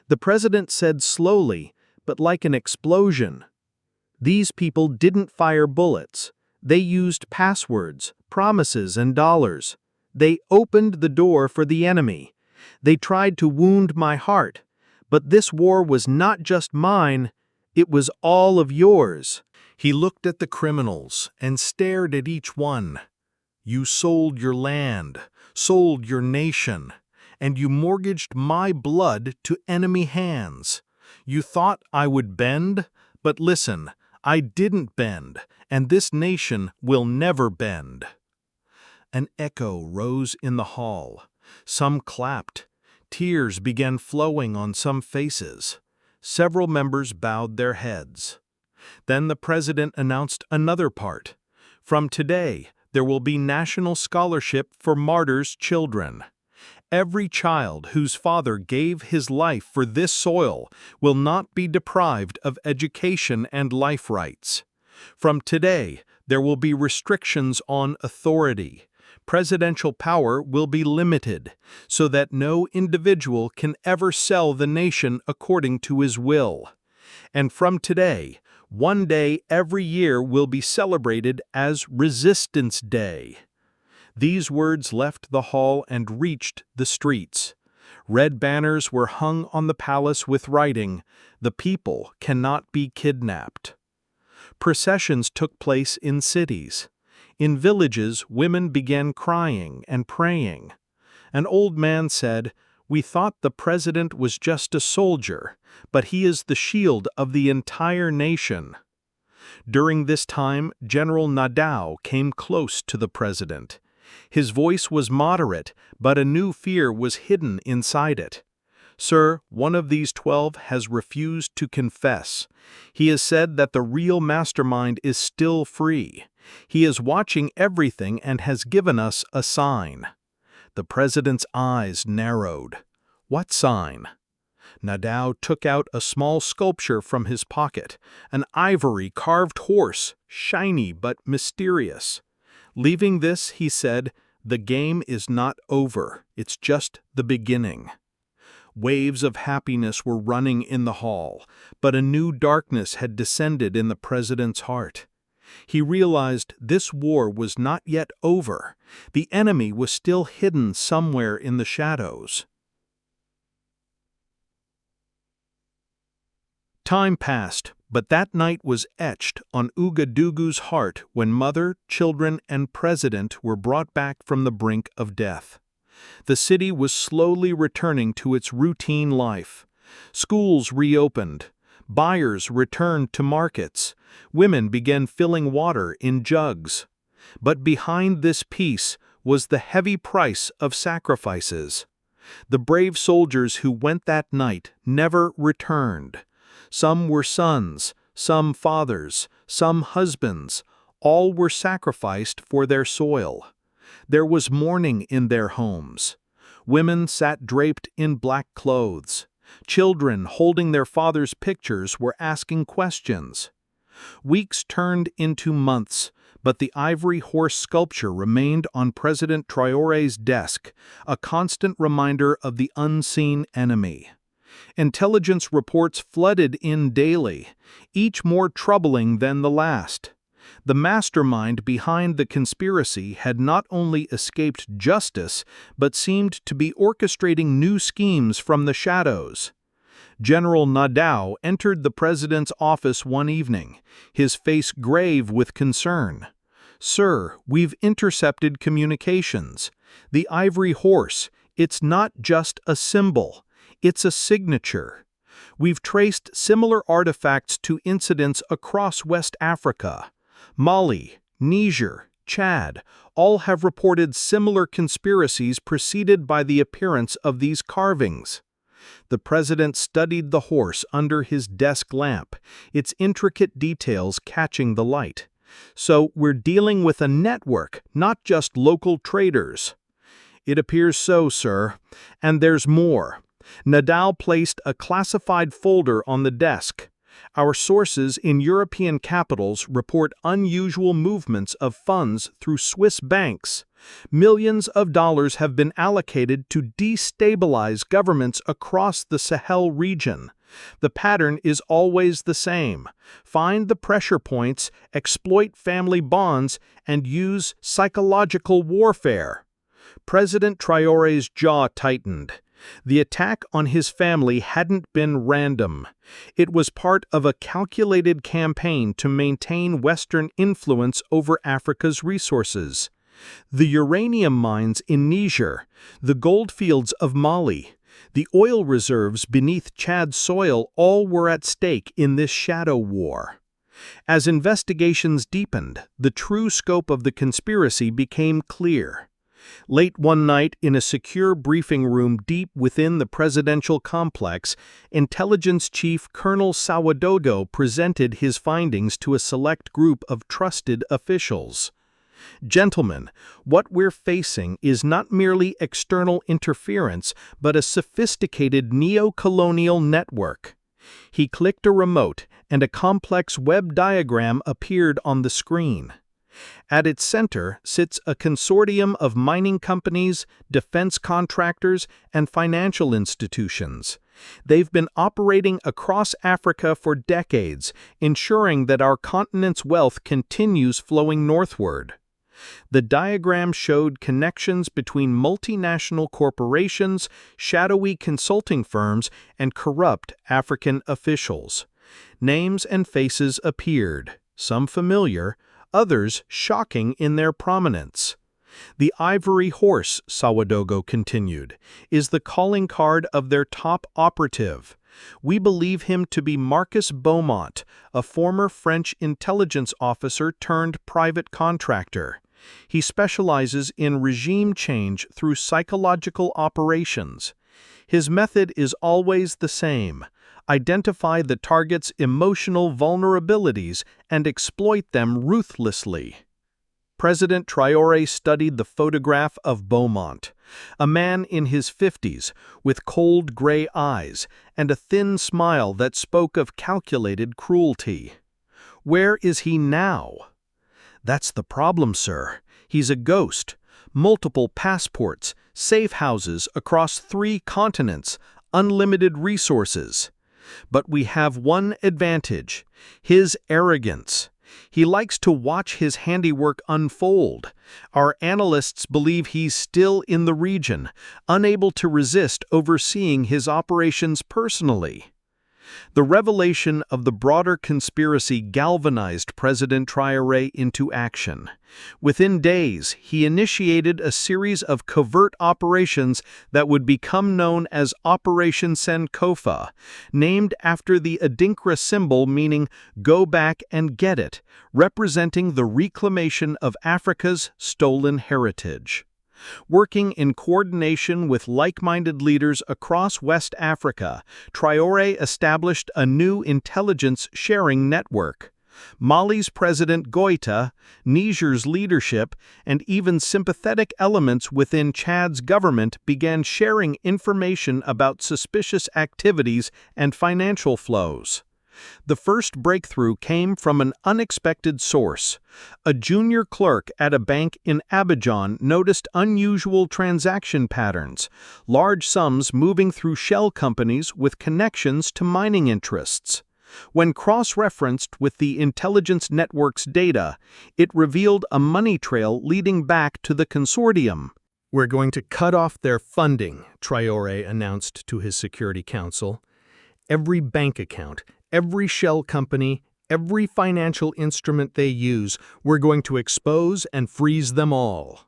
S2: The president said slowly, but like an explosion, "These people didn't fire bullets. They used passwords, promises, and dollars. They opened the door for the enemy. They tried to wound my heart. But this war was not just mine, it was all of yours." He looked at the criminals and stared at each one. "You sold your land, sold your nation, and you mortgaged my blood to enemy hands. You thought I would bend, but listen, I didn't bend, and this nation will never bend." An echo rose in the hall. Some clapped. Tears began flowing on some faces. Several members bowed their heads. Then the president announced another part. From today, there will be national scholarship for martyrs' children. Every child whose father gave his life for this soil will not be deprived of education and life rights. From today, there will be restrictions on authority. Presidential power will be limited, so that no individual can ever sell the nation according to his will. And from today, one day every year will be celebrated as Resistance Day. These words left the hall and reached the streets. Red banners were hung on the palace with writing, "The people cannot be kidnapped." Processions took place in cities. In villages, women began crying and praying. An old man said, "We thought the president was just a soldier, but he is the shield of the entire nation." During this time, General Nadao came close to the president. His voice was moderate, but a new fear was hidden inside it. "Sir, one of these 12 has refused to confess. He has said that the real mastermind is still free. He is watching everything and has given us a sign." The president's eyes narrowed. What sign? Nadao took out a small sculpture from his pocket, an ivory carved horse, shiny but mysterious. Leaving this, he said, "The game is not over, it's just the beginning." Waves of happiness were running in the hall, but a new darkness had descended in the president's heart. He realized this war was not yet over. The enemy was still hidden somewhere in the shadows. Time passed, but that night was etched on Ouagadougou's heart when mother, children, and president were brought back from the brink of death. The city was slowly returning to its routine life. Schools reopened. Buyers returned to markets. Women began filling water in jugs. But behind this peace was the heavy price of sacrifices. The brave soldiers who went that night never returned. Some were sons, some fathers, some husbands. All were sacrificed for their soil. There was mourning in their homes. Women sat draped in black clothes. Children holding their fathers' pictures were asking questions. Weeks turned into months, but the ivory horse sculpture remained on President Traoré's desk, a constant reminder of the unseen enemy. Intelligence reports flooded in daily, each more troubling than the last. The mastermind behind the conspiracy had not only escaped justice, but seemed to be orchestrating new schemes from the shadows. General Nadao entered the president's office one evening, his face grave with concern. "Sir, we've intercepted communications. The ivory horse, it's not just a symbol, it's a signature. We've traced similar artifacts to incidents across West Africa. Mali, Niger, Chad, all have reported similar conspiracies preceded by the appearance of these carvings." The president studied the horse under his desk lamp, its intricate details catching the light. "So we're dealing with a network, not just local traders." "It appears so, sir. And there's more." Nadao placed a classified folder on the desk. "Our sources in European capitals report unusual movements of funds through Swiss banks. Millions of dollars have been allocated to destabilize governments across the Sahel region. The pattern is always the same. Find the pressure points, exploit family bonds, and use psychological warfare." President Traoré's jaw tightened. The attack on his family hadn't been random. It was part of a calculated campaign to maintain Western influence over Africa's resources. The uranium mines in Niger, the gold fields of Mali, the oil reserves beneath Chad's soil all were at stake in this shadow war. As investigations deepened, the true scope of the conspiracy became clear.
S1: Late one night, in a secure briefing room deep within the presidential complex, Intelligence Chief Colonel Sawadogo presented his findings to a select group of trusted officials. Gentlemen, what we're facing is not merely external interference, but a sophisticated neo-colonial network. He clicked a remote, and a complex web diagram appeared on the screen. At its center sits a consortium of mining companies, defense contractors, and financial institutions. They've been operating across Africa for decades, ensuring that our continent's wealth continues flowing northward. The diagram showed connections between multinational corporations, shadowy consulting firms, and corrupt African officials. Names and faces appeared, some familiar, others shocking in their prominence. The ivory horse, Sawadogo continued, is the calling card of their top operative. We believe him to be Marcus Beaumont, a former French intelligence officer turned private contractor. He specializes in regime change through psychological operations. His method is always the same: identify the target's emotional vulnerabilities and exploit them ruthlessly. President Traoré studied the photograph of Beaumont, a man in his 50s with cold gray eyes and a thin smile that spoke of calculated cruelty. Where is he now? That's the problem, sir. He's a ghost. Multiple passports, safe houses across 3 continents, unlimited resources. But we have one advantage: his arrogance. He likes to watch his handiwork unfold. Our analysts believe he's still in the region, unable to resist overseeing his operations personally. The revelation of the broader conspiracy galvanized President Traoré into action. Within days, he initiated a series of covert operations that would become known as Operation Sankofa, named after the Adinkra symbol meaning "go back and get it," representing the reclamation of Africa's stolen heritage. Working in coordination with like-minded leaders across West Africa, Traoré established a new intelligence sharing network. Mali's President Goïta, Niger's leadership, and even sympathetic elements within Chad's government began sharing information about suspicious activities and financial flows. The first breakthrough came from an unexpected source. A junior clerk at a bank in Abidjan noticed unusual transaction patterns, large sums moving through shell companies with connections to mining interests. When cross-referenced with the intelligence network's data, it revealed a money trail leading back to the consortium.
S2: "We're going to cut off their funding," Traoré announced to his Security Council. "Every bank account, every shell company, every financial instrument they use, we're going to expose and freeze them all."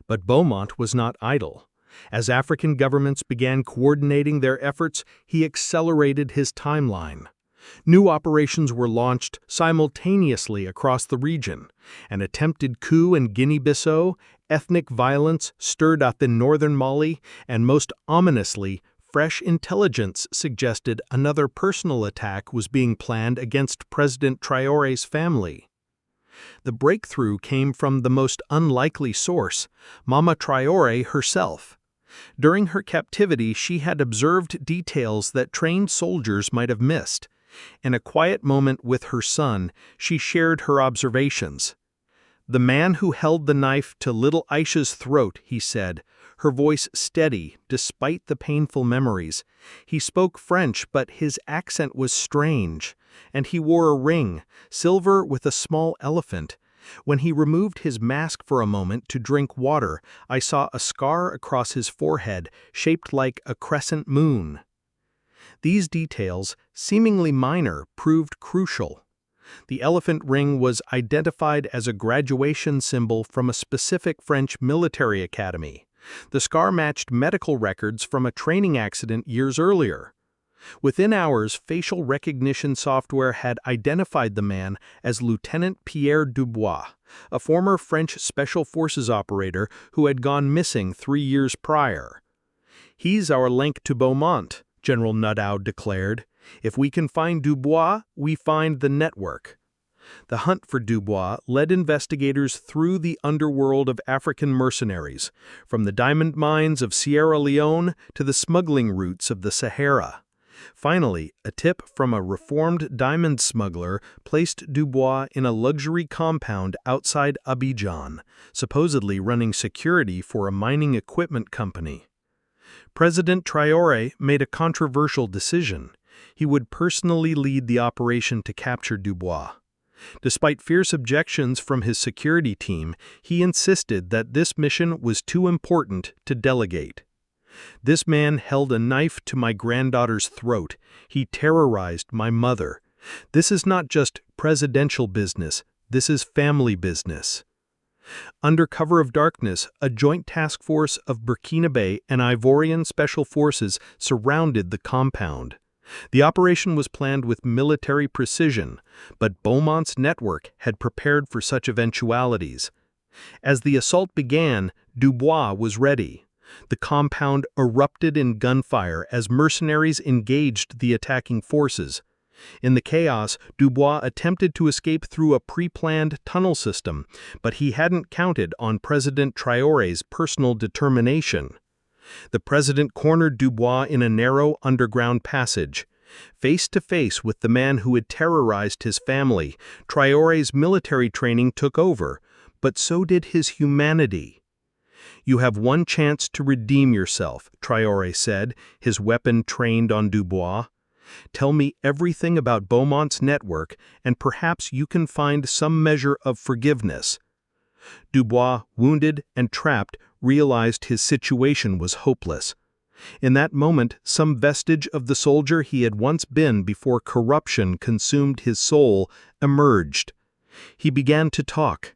S2: But Beaumont was not idle. As African governments began coordinating their efforts, he accelerated his timeline. New operations were launched simultaneously across the region. An attempted coup in Guinea-Bissau, ethnic violence stirred up in northern Mali, and most ominously, fresh intelligence suggested another personal attack was being planned against President Traoré's family. The breakthrough came from the most unlikely source, Mama Traoré herself. During her captivity, she had observed details that trained soldiers might have missed. In a quiet moment with her son, she shared her observations. "The man who held the knife to little Aisha's throat," he said, her voice steady despite the painful memories. "He spoke French, but his accent was strange, and he wore a ring, silver with a small elephant. When he removed his mask for a moment to drink water, I saw a scar across his forehead shaped like a crescent moon." These details, seemingly minor, proved crucial. The elephant ring was identified as a graduation symbol from a specific French military academy. The scar matched medical records from a training accident years earlier.
S1: Within hours, facial recognition software had identified the man as Lieutenant Pierre Dubois, a former French Special Forces operator who had gone missing 3 years prior. "He's our link to Beaumont," General Nudau declared. "If we can find Dubois, we find the network." The hunt for Dubois led investigators through the underworld of African mercenaries, from the diamond mines of Sierra Leone to the smuggling routes of the Sahara. Finally, a tip from a reformed diamond smuggler placed Dubois in a luxury compound outside Abidjan, supposedly running security for a mining equipment company. President Traoré made a controversial decision. He would personally lead the operation to capture Dubois. Despite fierce objections from his security team, he insisted that this mission was too important to delegate. "This man held a knife to my granddaughter's throat. He terrorized my mother. This is not just presidential business, this is family business." Under cover of darkness, a joint task force of Burkina and Ivorian special forces surrounded the compound. The operation was planned with military precision, but Beaumont's network had prepared for such eventualities. As the assault began, Dubois was ready. The compound erupted in gunfire as mercenaries engaged the attacking forces. In the chaos, Dubois attempted to escape through a pre-planned tunnel system, but he hadn't counted on President Traoré's personal determination. The president cornered Dubois in a narrow underground passage. Face to face with the man who had terrorized his family, Traoré's military training took over, but so did his humanity. "You have one chance to redeem yourself," Traoré said, his weapon trained on Dubois. "Tell me everything about Beaumont's network, and perhaps you can find some measure of forgiveness." Dubois, wounded and trapped, realized his situation was hopeless. In that moment, some vestige of the soldier he had once been before corruption consumed his soul emerged. He began to talk.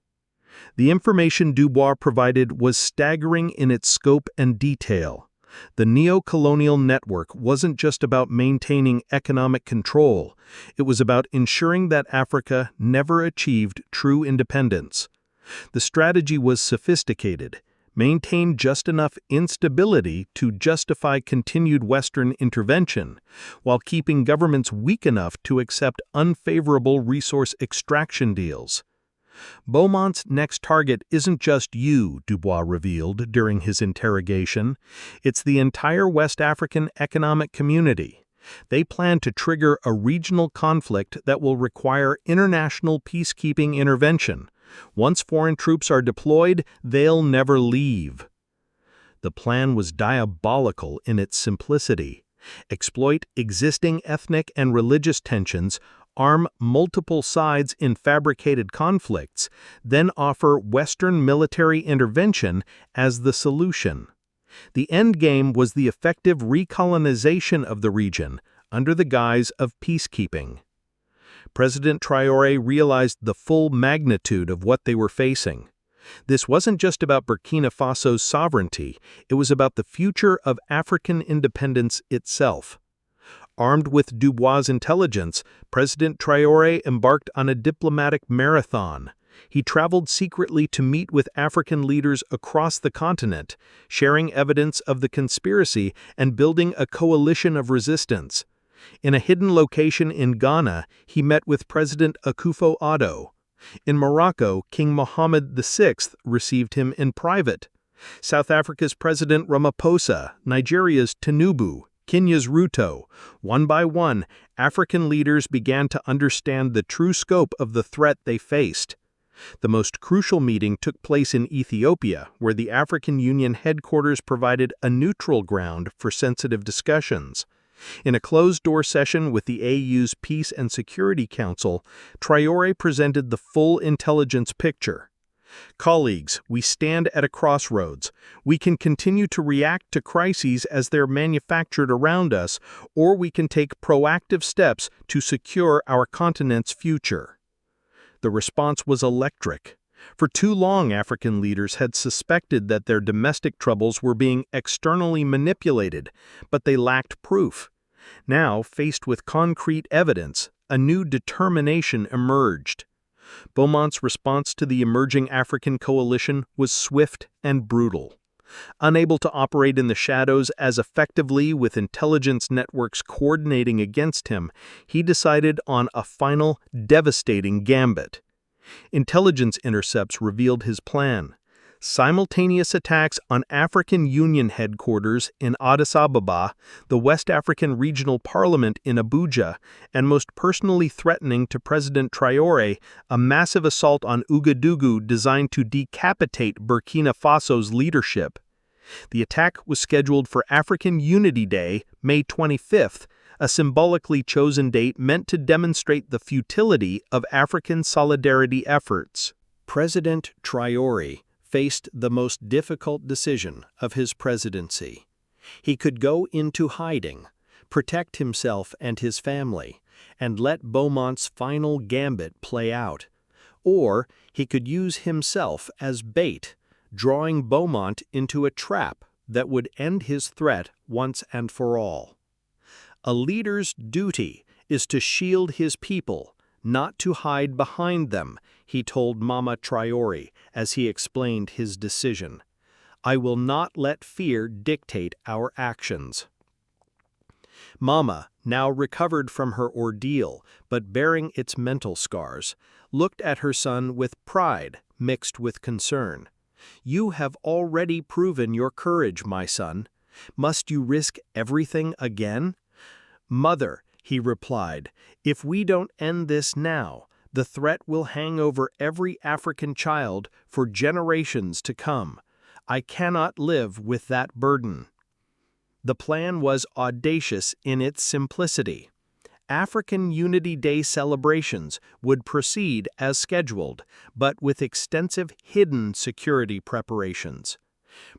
S1: The information Dubois provided was staggering in its scope and detail. The neo-colonial network wasn't just about maintaining economic control, it was about ensuring that Africa never achieved true independence. The strategy was sophisticated, maintained just enough instability to justify continued Western intervention, while keeping governments weak enough to accept unfavorable resource extraction deals. "Beaumont's next target isn't just you," Dubois revealed during his interrogation. "It's the entire West African economic community. They plan to trigger a regional conflict that will require international peacekeeping intervention. Once foreign troops are deployed, they'll never leave." The plan was diabolical in its simplicity. Exploit existing ethnic and religious tensions, arm multiple sides in fabricated conflicts, then offer Western military intervention as the solution. The end game was the effective recolonization of the region under the guise of peacekeeping. President Traoré realized the full magnitude of what they were facing. This wasn't just about Burkina Faso's sovereignty, it was about the future of African independence itself. Armed with Dubois' intelligence, President Traoré embarked on a diplomatic marathon. He traveled secretly to meet with African leaders across the continent, sharing evidence of the conspiracy and building a coalition of resistance. In a hidden location in Ghana, he met with President Akufo-Addo. In Morocco, King Mohammed VI received him in private. South Africa's President Ramaphosa, Nigeria's Tinubu, Kenya's Ruto. One by one, African leaders began to understand the true scope of the threat they faced. The most crucial meeting took place in Ethiopia, where the African Union headquarters provided a neutral ground for sensitive discussions. In a closed-door session with the AU's Peace and Security Council, Traoré presented the full intelligence picture. "Colleagues, we stand at a crossroads. We can continue to react to crises as they're manufactured around us, or we can take proactive steps to secure our continent's future." The response was electric. For too long, African leaders had suspected that their domestic troubles were being externally manipulated, but they lacked proof. Now, faced with concrete evidence, a new determination emerged. Beaumont's response to the emerging African coalition was swift and brutal. Unable to operate in the shadows as effectively with intelligence networks coordinating against him, he decided on a final, devastating gambit. Intelligence intercepts revealed his plan: simultaneous attacks on African Union headquarters in Addis Ababa, the West African Regional Parliament in Abuja, and most personally threatening to President Traoré, a massive assault on Ouagadougou designed to decapitate Burkina Faso's leadership. The attack was scheduled for African Unity Day, May 25th, a symbolically chosen date meant to demonstrate the futility of African solidarity efforts. President Traoré faced the most difficult decision of his presidency. He could go into hiding, protect himself and his family, and let Beaumont's final gambit play out. Or he could use himself as bait, drawing Beaumont into a trap that would end his threat once and for all. A leader's duty is to shield his people, not to hide behind them, he told Mama Traoré as he explained his decision. I will not let fear dictate our actions. Mama, now recovered from her ordeal, but bearing its mental scars, looked at her son with pride mixed with concern. You have already proven your courage, my son. Must you risk everything again? Mother, he replied, if we don't end this now, the threat will hang over every African child for generations to come. I cannot live with that burden. The plan was audacious in its simplicity. African Unity Day celebrations would proceed as scheduled, but with extensive hidden security preparations.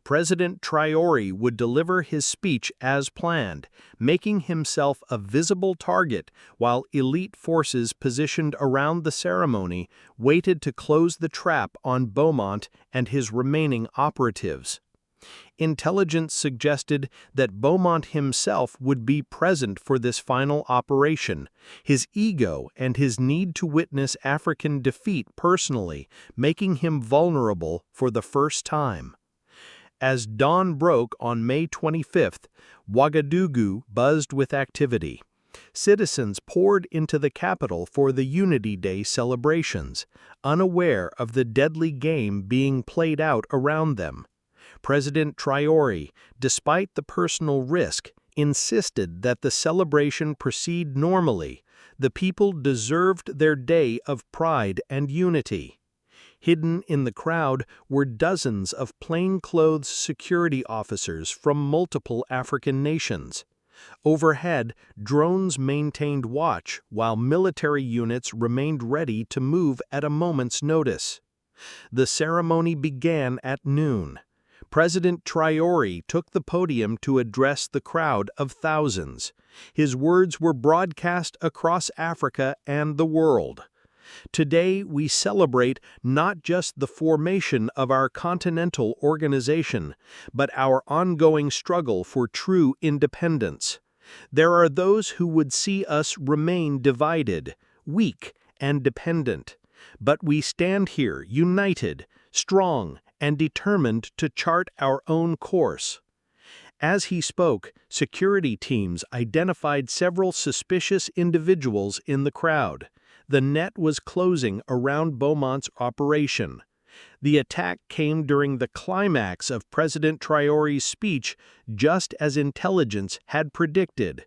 S1: President Traoré would deliver his speech as planned, making himself a visible target while elite forces positioned around the ceremony waited to close the trap on Beaumont and his remaining operatives. Intelligence suggested that Beaumont himself would be present for this final operation, his ego and his need to witness African defeat personally, making him vulnerable for the first time. As dawn broke on May 25th, Ouagadougou buzzed with activity. Citizens poured into the capital for the Unity Day celebrations, unaware of the deadly game being played out around them. President Traoré, despite the personal risk, insisted that the celebration proceed normally. The people deserved their day of pride and unity. Hidden in the crowd were dozens of plainclothes security officers from multiple African nations. Overhead, drones maintained watch while military units remained ready to move at a moment's notice. The ceremony began at noon. President Traoré took the podium to address the crowd of thousands. His words were broadcast across Africa and the world. Today we celebrate not just the formation of our continental organization, but our ongoing struggle for true independence. There are those who would see us remain divided, weak, and dependent. But we stand here united, strong, and determined to chart our own course. As he spoke, security teams identified several suspicious individuals in the crowd. The net was closing around Beaumont's operation. The attack came during the climax of President Traoré's speech, just as intelligence had predicted.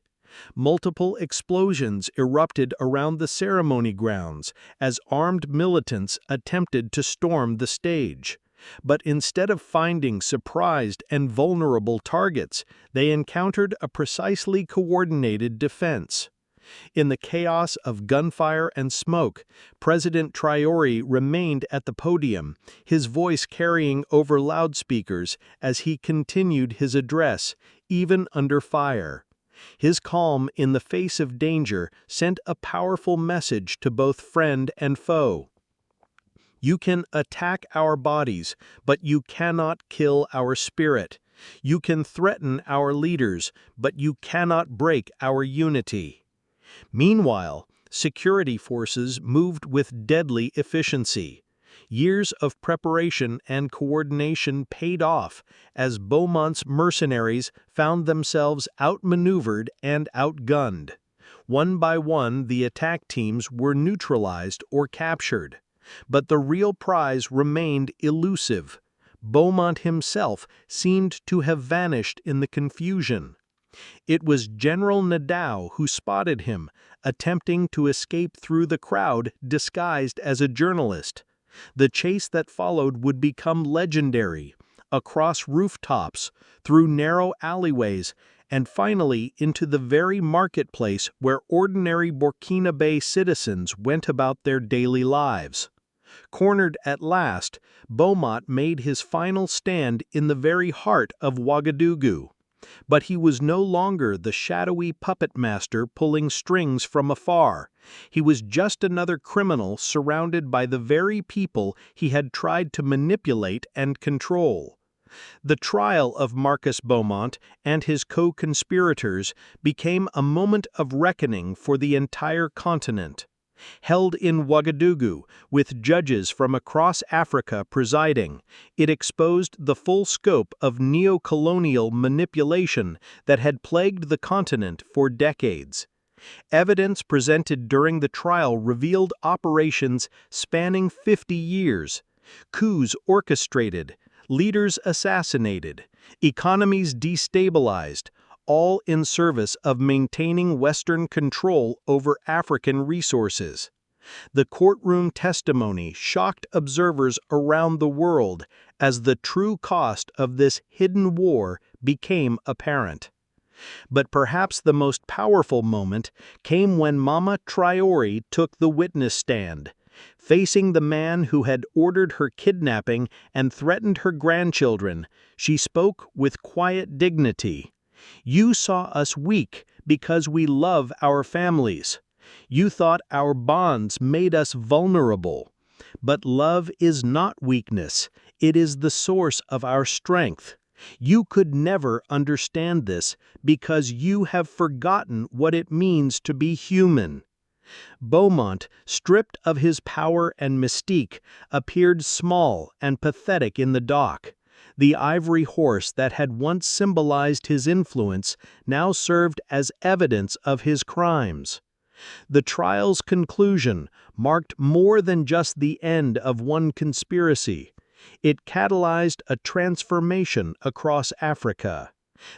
S1: Multiple explosions erupted around the ceremony grounds as armed militants attempted to storm the stage. But instead of finding surprised and vulnerable targets, they encountered a precisely coordinated defense. In the chaos of gunfire and smoke, President Traoré remained at the podium, his voice carrying over loudspeakers as he continued his address, even under fire. His calm in the face of danger sent a powerful message to both friend and foe. You can attack our bodies, but you cannot kill our spirit. You can threaten our leaders, but you cannot break our unity." Meanwhile, security forces moved with deadly efficiency. Years of preparation and coordination paid off as Beaumont's mercenaries found themselves outmaneuvered and outgunned. One by one, the attack teams were neutralized or captured. But the real prize remained elusive. Beaumont himself seemed to have vanished in the confusion. It was General Nadeau who spotted him, attempting to escape through the crowd disguised as a journalist. The chase that followed would become legendary, across rooftops, through narrow alleyways, and finally into the very marketplace where ordinary Burkina Faso citizens went about their daily lives. Cornered at last, Beaumont made his final stand in the very heart of Ouagadougou. But he was no longer the shadowy puppet master pulling strings from afar. He was just another criminal surrounded by the very people he had tried to manipulate and control. The trial of Marcus Beaumont and his co-conspirators became a moment of reckoning for the entire continent. Held in Ouagadougou, with judges from across Africa presiding, it exposed the full scope of neo-colonial manipulation that had plagued the continent for decades. Evidence presented during the trial revealed operations spanning 50 years, coups orchestrated, leaders assassinated, economies destabilized, all in service of maintaining Western control over African resources. The courtroom testimony shocked observers around the world as the true cost of this hidden war became apparent. But perhaps the most powerful moment came when Mama Traoré took the witness stand. Facing the man who had ordered her kidnapping and threatened her grandchildren, she spoke with quiet dignity. "You saw us weak because we love our families. You thought our bonds made us vulnerable. But love is not weakness, it is the source of our strength. You could never understand this because you have forgotten what it means to be human." Beaumont, stripped of his power and mystique, appeared small and pathetic in the dock. The ivory horse that had once symbolized his influence now served as evidence of his crimes. The trial's conclusion marked more than just the end of one conspiracy. It catalyzed a transformation across Africa.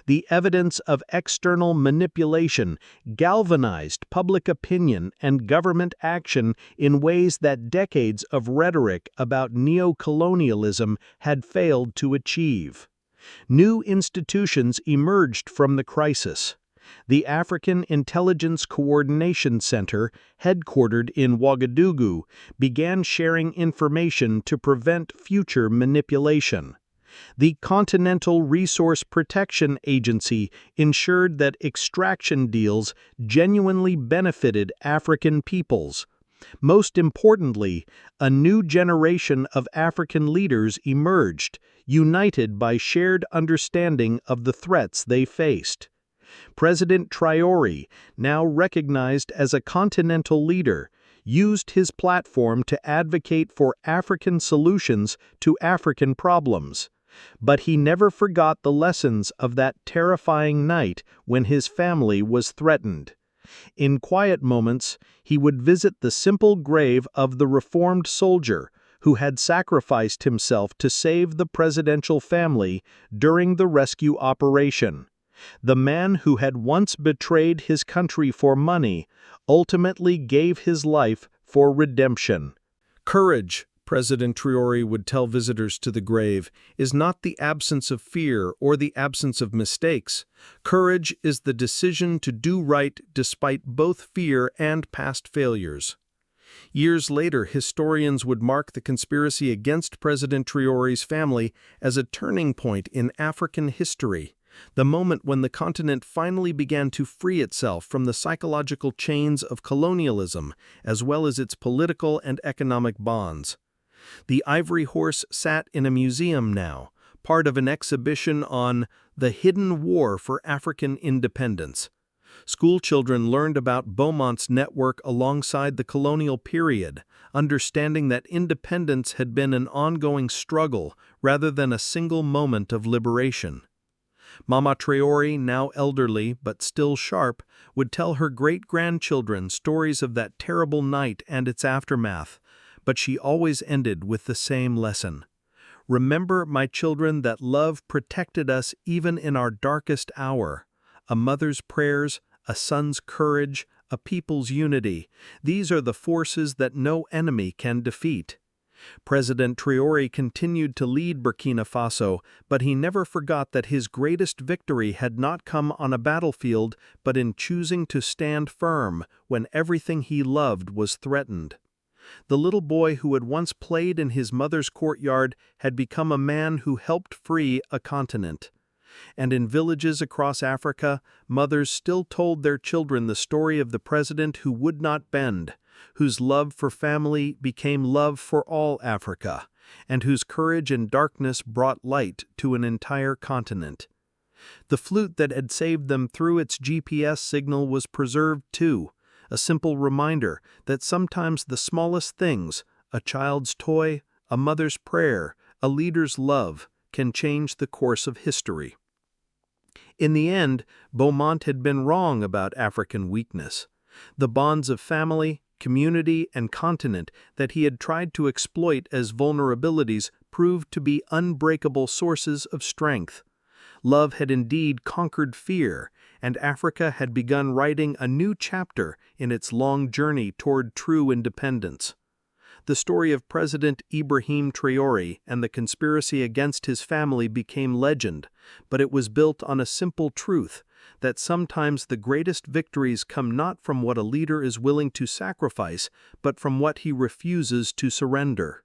S1: The evidence of external manipulation galvanized public opinion and government action in ways that decades of rhetoric about neo-colonialism had failed to achieve. New institutions emerged from the crisis. The African Intelligence Coordination Center, headquartered in Ouagadougou, began sharing information to prevent future manipulation. The Continental Resource Protection Agency ensured that extraction deals genuinely benefited African peoples. Most importantly, a new generation of African leaders emerged, united by shared understanding of the threats they faced. President Traoré, now recognized as a continental leader, used his platform to advocate for African solutions to African problems. But he never forgot the lessons of that terrifying night when his family was threatened. In quiet moments, he would visit the simple grave of the reformed soldier who had sacrificed himself to save the presidential family during the rescue operation. The man who had once betrayed his country for money ultimately gave his life for redemption. "Courage," President Traoré would tell visitors to the grave, "is not the absence of fear or the absence of mistakes. Courage is the decision to do right despite both fear and past failures." Years later, historians would mark the conspiracy against President Traoré's family as a turning point in African history, the moment when the continent finally began to free itself from the psychological chains of colonialism, as well as its political and economic bonds. The ivory horse sat in a museum now,
S2: part of an exhibition on the hidden war for African independence. School children learned about Beaumont's network alongside the colonial period, understanding that independence had been an ongoing struggle rather than a single moment of liberation. Mama Traoré, now elderly but still sharp, would tell her great-grandchildren stories of that terrible night and its aftermath, but she always ended with the same lesson. Remember, my children, that love protected us even in our darkest hour. A mother's prayers, a son's courage, a people's unity, these are the forces that no enemy can defeat. President Traoré continued to lead Burkina Faso, but he never forgot that his greatest victory had not come on a battlefield, but in choosing to stand firm when everything he loved was threatened. The little boy who had once played in his mother's courtyard had become a man who helped free a continent. And in villages across Africa, mothers still told their children the story of the president who would not bend, whose love for family became love for all Africa, and whose courage in darkness brought light to an entire continent. The flute that had saved them through its GPS signal was preserved too, a simple reminder that sometimes the smallest things, a child's toy, a mother's prayer, a leader's love, can change the course of history. In the end, Beaumont had been wrong about African weakness. The bonds of family, community, and continent that he had tried to exploit as vulnerabilities proved to be unbreakable sources of strength. Love had indeed conquered fear, and Africa had begun writing a new chapter in its long journey toward true independence. The story of President Ibrahim Traoré and the conspiracy against his family became legend, but it was built on a simple truth, that sometimes the greatest victories come not from what a leader is willing to sacrifice, but from what he refuses to surrender.